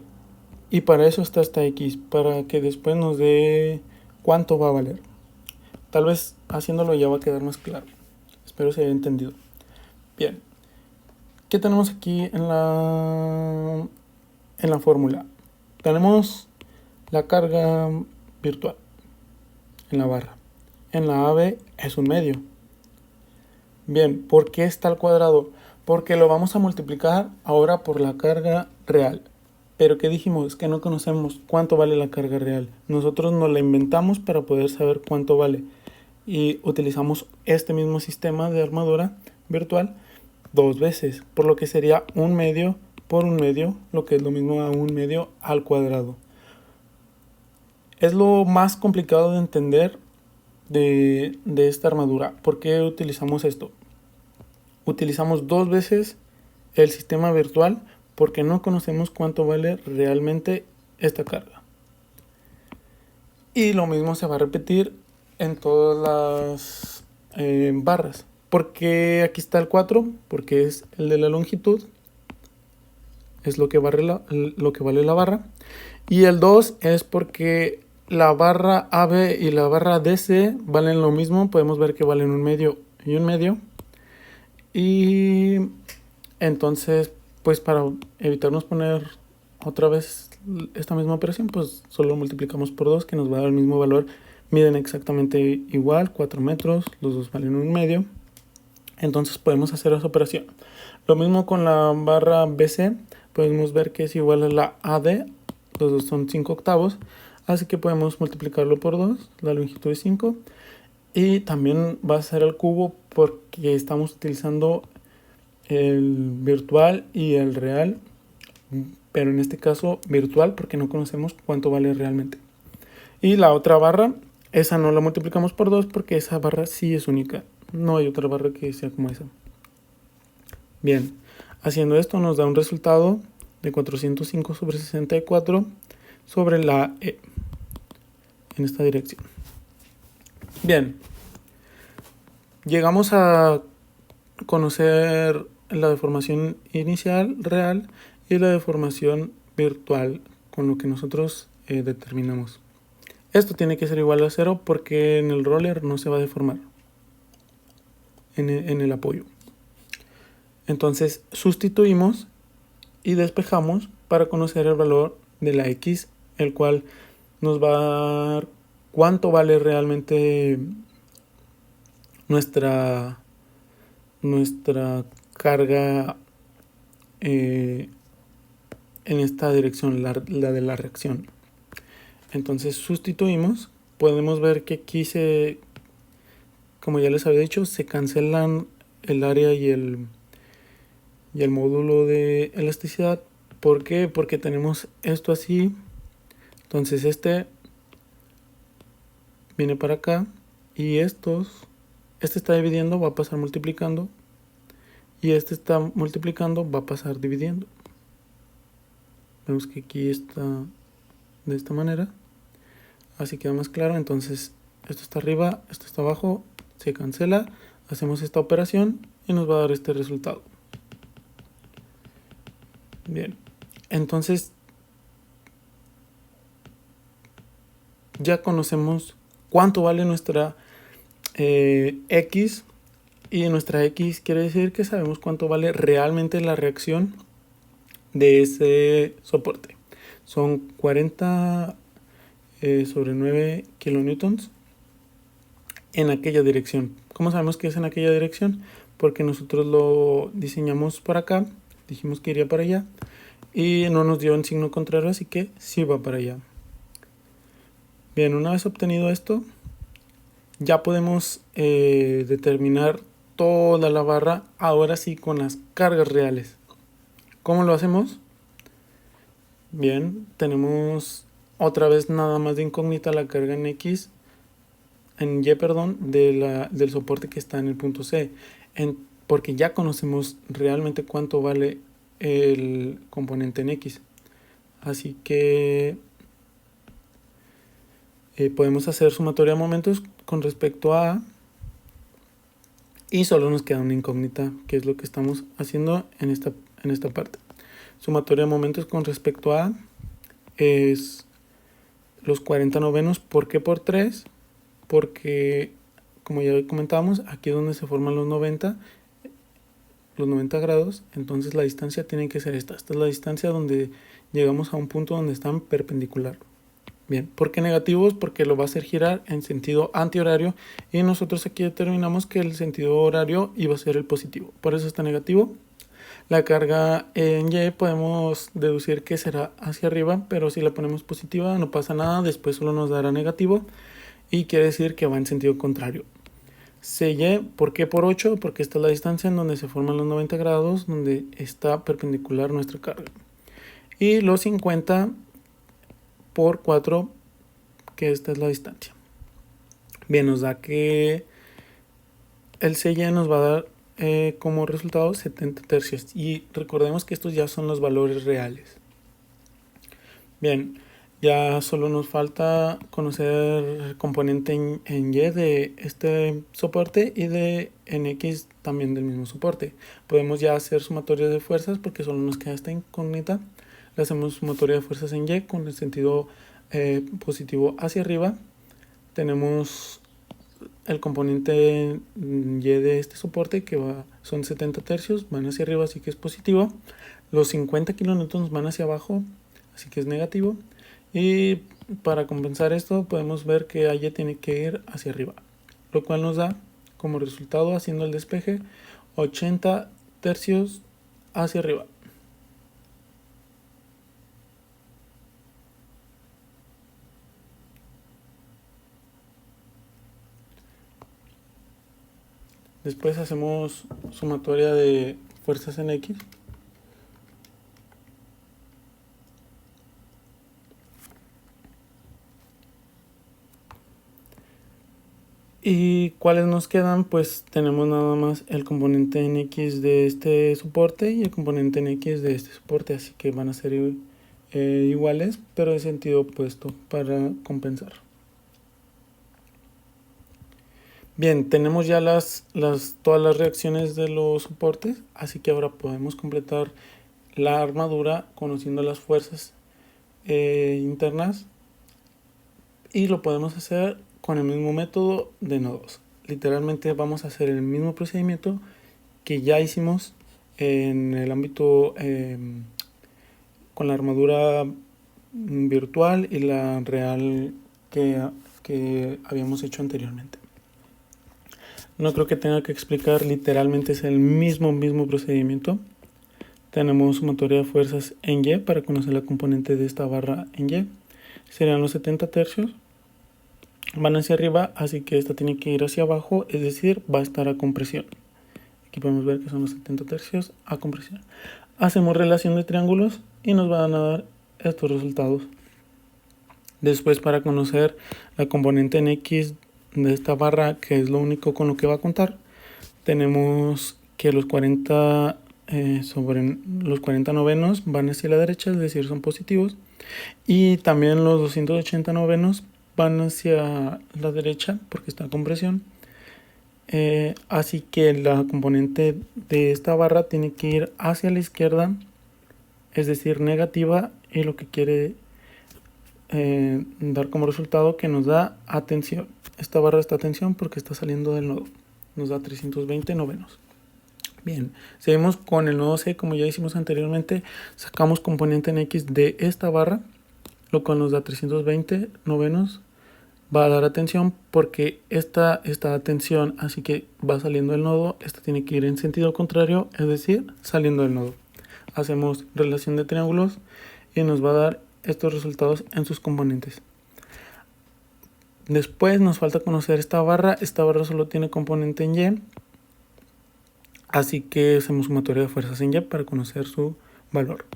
S1: Y para eso está esta X, para que después nos dé cuánto va a valer. Tal vez haciéndolo ya va a quedar más claro. Espero se haya entendido. Bien. ¿Qué tenemos aquí en la fórmula? Tenemos la carga virtual en la barra. En la AB es 1 medio. Bien, ¿por qué está al cuadrado? Porque lo vamos a multiplicar ahora por la carga real. Pero ¿qué dijimos? Que no conocemos cuánto vale la carga real. Nosotros nos la inventamos para poder saber cuánto vale. Y utilizamos este mismo sistema de armadura virtual 2 veces. Por lo que sería 1 medio por 1 medio, lo que es lo mismo a 1 medio al cuadrado. Es lo más complicado de entender de esta armadura. ¿Por qué utilizamos esto? Utilizamos 2 veces el sistema virtual porque no conocemos cuánto vale realmente esta carga. Y lo mismo se va a repetir en todas las barras. Porque aquí está el 4, porque es el de la longitud, es lo que vale la barra. Y el 2 es porque la barra AB y la barra DC valen lo mismo. Podemos ver que valen 1 medio y 1 medio. Y entonces, pues para evitarnos poner otra vez esta misma operación, pues solo multiplicamos por 2, que nos va a dar el mismo valor. Miden exactamente igual, 4 metros, los dos valen 1 medio. Entonces podemos hacer esa operación. Lo mismo con la barra BC, podemos ver que es igual a la AD, los dos son 5 octavos, así que podemos multiplicarlo por 2, la longitud es 5. Y también va a ser al cubo porque estamos utilizando el virtual y el real, pero en este caso virtual porque no conocemos cuánto vale realmente. Y la otra barra, esa no la multiplicamos por 2 porque esa barra sí es única. No hay otra barra que sea como esa. Bien, haciendo esto nos da un resultado de 405 sobre 64 sobre la E en esta dirección. Bien, llegamos a conocer la deformación inicial real y la deformación virtual con lo que nosotros determinamos. Esto tiene que ser igual a 0 porque en el roller no se va a deformar en el apoyo. Entonces sustituimos y despejamos para conocer el valor de la X, el cual nos va a dar cuánto vale realmente nuestra carga en esta dirección, la de la reacción. Entonces sustituimos, podemos ver que aquí como ya les había dicho, se cancelan el área y el módulo de elasticidad. ¿Por qué? Porque tenemos esto así. Entonces este viene para acá y este está dividiendo, va a pasar multiplicando, y este está multiplicando, va a pasar dividiendo. Vemos que aquí está de esta manera, así queda más claro. Entonces esto está arriba, esto está abajo, se cancela, hacemos esta operación y nos va a dar este resultado. Bien, entonces ya conocemos cuánto vale nuestra X, y nuestra X quiere decir que sabemos cuánto vale realmente la reacción de ese soporte. Son 40 sobre 9 kilonewtons en aquella dirección. ¿Cómo sabemos que es en aquella dirección? Porque nosotros lo diseñamos por acá, dijimos que iría para allá y no nos dio un signo contrario, así que sí va para allá. Bien, una vez obtenido esto, ya podemos determinar toda la barra, ahora sí con las cargas reales. ¿Cómo lo hacemos? Bien, tenemos otra vez nada más de incógnita la carga en X, en Y, perdón, del soporte que está en el punto C, porque ya conocemos realmente cuánto vale el componente en X. Así que podemos hacer sumatoria de momentos con respecto a A, y solo nos queda una incógnita, que es lo que estamos haciendo en esta parte. Sumatoria de momentos con respecto a es los 40 novenos. ¿Por qué por 3? Porque, como ya comentábamos, aquí es donde se forman los 90 grados. Entonces la distancia tiene que ser esta. Esta es la distancia donde llegamos a un punto donde están perpendicular. Bien, ¿por qué negativos? Porque lo va a hacer girar en sentido antihorario, y nosotros aquí determinamos que el sentido horario iba a ser el positivo. Por eso está negativo. La carga en Y podemos deducir que será hacia arriba, pero si la ponemos positiva no pasa nada, después solo nos dará negativo y quiere decir que va en sentido contrario. CY, ¿por qué por 8? Porque esta es la distancia en donde se forman los 90 grados, donde está perpendicular nuestra carga. Y los 50 por 4, que esta es la distancia. Bien, nos da que el CY nos va a dar como resultado 70 tercios. Y recordemos que estos ya son los valores reales. Bien, ya solo nos falta conocer el componente en Y de este soporte y en X también del mismo soporte. Podemos ya hacer sumatoria de fuerzas porque solo nos queda esta incógnita. Le hacemos sumatoria de fuerzas en Y con el sentido positivo hacia arriba. Tenemos el componente Y de este soporte que son 70 tercios, van hacia arriba, así que es positivo. Los 50 kilonewtons van hacia abajo, así que es negativo. Y para compensar esto podemos ver que AY tiene que ir hacia arriba, lo cual nos da como resultado, haciendo el despeje, 80 tercios hacia arriba. Después hacemos sumatoria de fuerzas en X. ¿Y cuáles nos quedan? Pues tenemos nada más el componente en X de este soporte y el componente en X de este soporte, así que van a ser iguales, pero de sentido opuesto para compensar. Bien, tenemos ya todas las reacciones de los soportes, así que ahora podemos completar la armadura conociendo las fuerzas internas, y lo podemos hacer con el mismo método de nodos. Literalmente vamos a hacer el mismo procedimiento que ya hicimos en el ámbito con la armadura virtual y la real que habíamos hecho anteriormente. No creo que tenga que explicar, literalmente es el mismo procedimiento. Tenemos sumatoria de fuerzas en Y para conocer la componente de esta barra en Y. Serían los 70 tercios. Van hacia arriba, así que esta tiene que ir hacia abajo, es decir, va a estar a compresión. Aquí podemos ver que son los 70 tercios a compresión. Hacemos relación de triángulos y nos van a dar estos resultados. Después, para conocer la componente en X de esta barra, que es lo único con lo que va a contar, tenemos que los 40 sobre los 40 novenos van hacia la derecha, es decir, son positivos, y también los 280 novenos van hacia la derecha porque está en compresión. Así que la componente de esta barra tiene que ir hacia la izquierda, es decir, negativa, y lo que quiere dar como resultado que nos da a tensión. Esta barra está a tensión porque está saliendo del nodo, nos da 320 novenos. Bien, seguimos con el nodo C. Como ya hicimos anteriormente, sacamos componente en X de esta barra, lo cual nos da 320 novenos. Va a dar atención porque esta está a tensión, así que va saliendo del nodo. Esta tiene que ir en sentido contrario, es decir, saliendo del nodo. Hacemos relación de triángulos y nos va a dar estos resultados en sus componentes. Después nos falta conocer esta barra. Esta barra solo tiene componente en Y, así que hacemos sumatoria de fuerzas en Y para conocer su valor.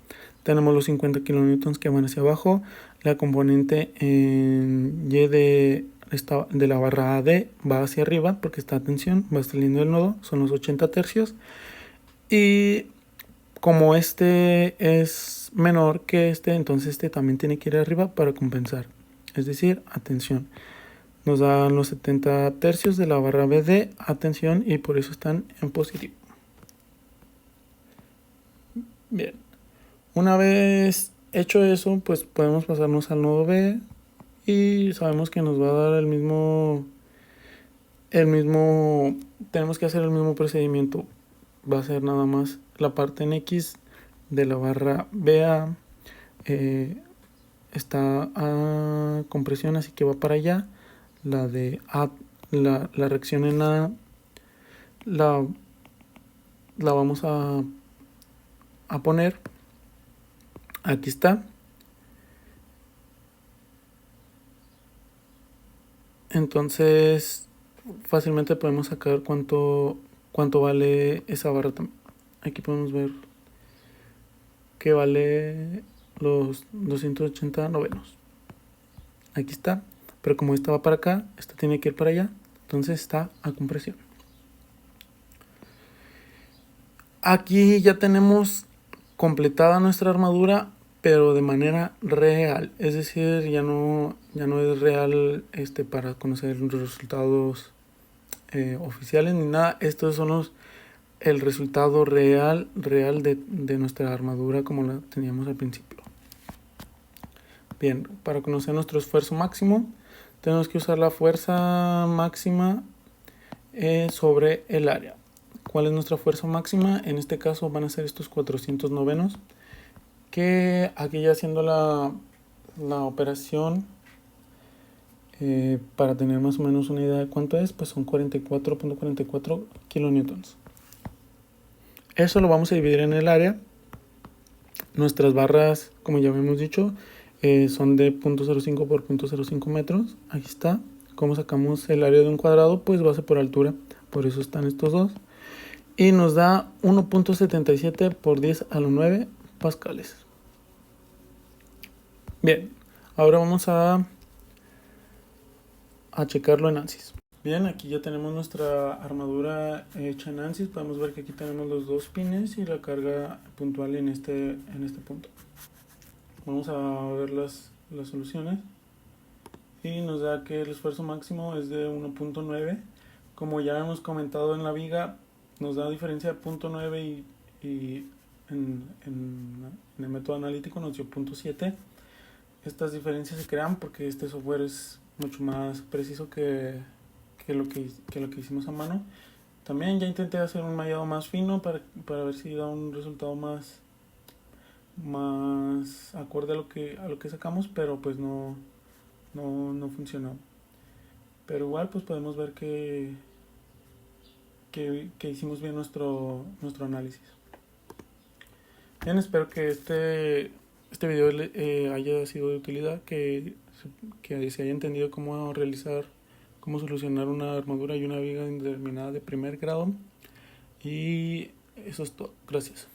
S1: Tenemos los 50 kilonewtons que van hacia abajo. La componente en Y de la barra AD va hacia arriba porque está a tensión, va saliendo del nodo, son los 80 tercios. Y como este es menor que este, entonces este también tiene que ir arriba para compensar. Es decir, atención. Nos dan los 70 tercios de la barra BD, atención, y por eso están en positivo. Bien. Una vez hecho eso, pues podemos pasarnos al nodo B y sabemos que nos va a dar el mismo, tenemos que hacer el mismo procedimiento. Va a ser nada más la parte en X de la barra BA, está a compresión, así que va para allá. La de A, la reacción en A, la vamos a poner. Aquí está. Entonces fácilmente podemos sacar cuánto vale esa barra también. Aquí podemos ver que vale los 280 novenos. Aquí está. Pero como esta va para acá, esta tiene que ir para allá. Entonces está a compresión. Aquí ya tenemos completada nuestra armadura, pero de manera real, es decir, ya no es real para conocer los resultados oficiales ni nada. Estos son el resultado real de nuestra armadura como la teníamos al principio. Bien, para conocer nuestro esfuerzo máximo tenemos que usar la fuerza máxima sobre el área. ¿Cuál es nuestra fuerza máxima? En este caso van a ser estos 400 novenos, que aquí ya haciendo la operación para tener más o menos una idea de cuánto es, pues son 44.44 kilonewtons. Eso lo vamos a dividir en el área. Nuestras barras, como ya habíamos dicho, son de 0.05 por 0.05 metros. Aquí está. ¿Cómo sacamos el área de un cuadrado? Pues base por altura. Por eso están estos dos. Y nos da 1.77 por 10 a la 9 pascales. Bien, ahora vamos a checarlo en ANSYS. Bien, aquí ya tenemos nuestra armadura hecha en ANSYS. Podemos ver que aquí tenemos los dos pines y la carga puntual en este punto. Vamos a ver las soluciones y nos da que el esfuerzo máximo es de 1.9. Como ya hemos comentado en la viga, nos da diferencia de 0.9 y en el método analítico nos dio 0.7. Estas diferencias se crean porque este software es mucho más preciso que lo que hicimos a mano. También ya intenté hacer un mallado más fino para ver si da un resultado más acorde a lo que sacamos, pero pues no funcionó. Pero igual pues podemos ver que hicimos bien nuestro análisis. Bien, espero que este video haya sido de utilidad, que se haya entendido cómo solucionar una armadura y una viga indeterminada de primer grado. Y eso es todo. Gracias.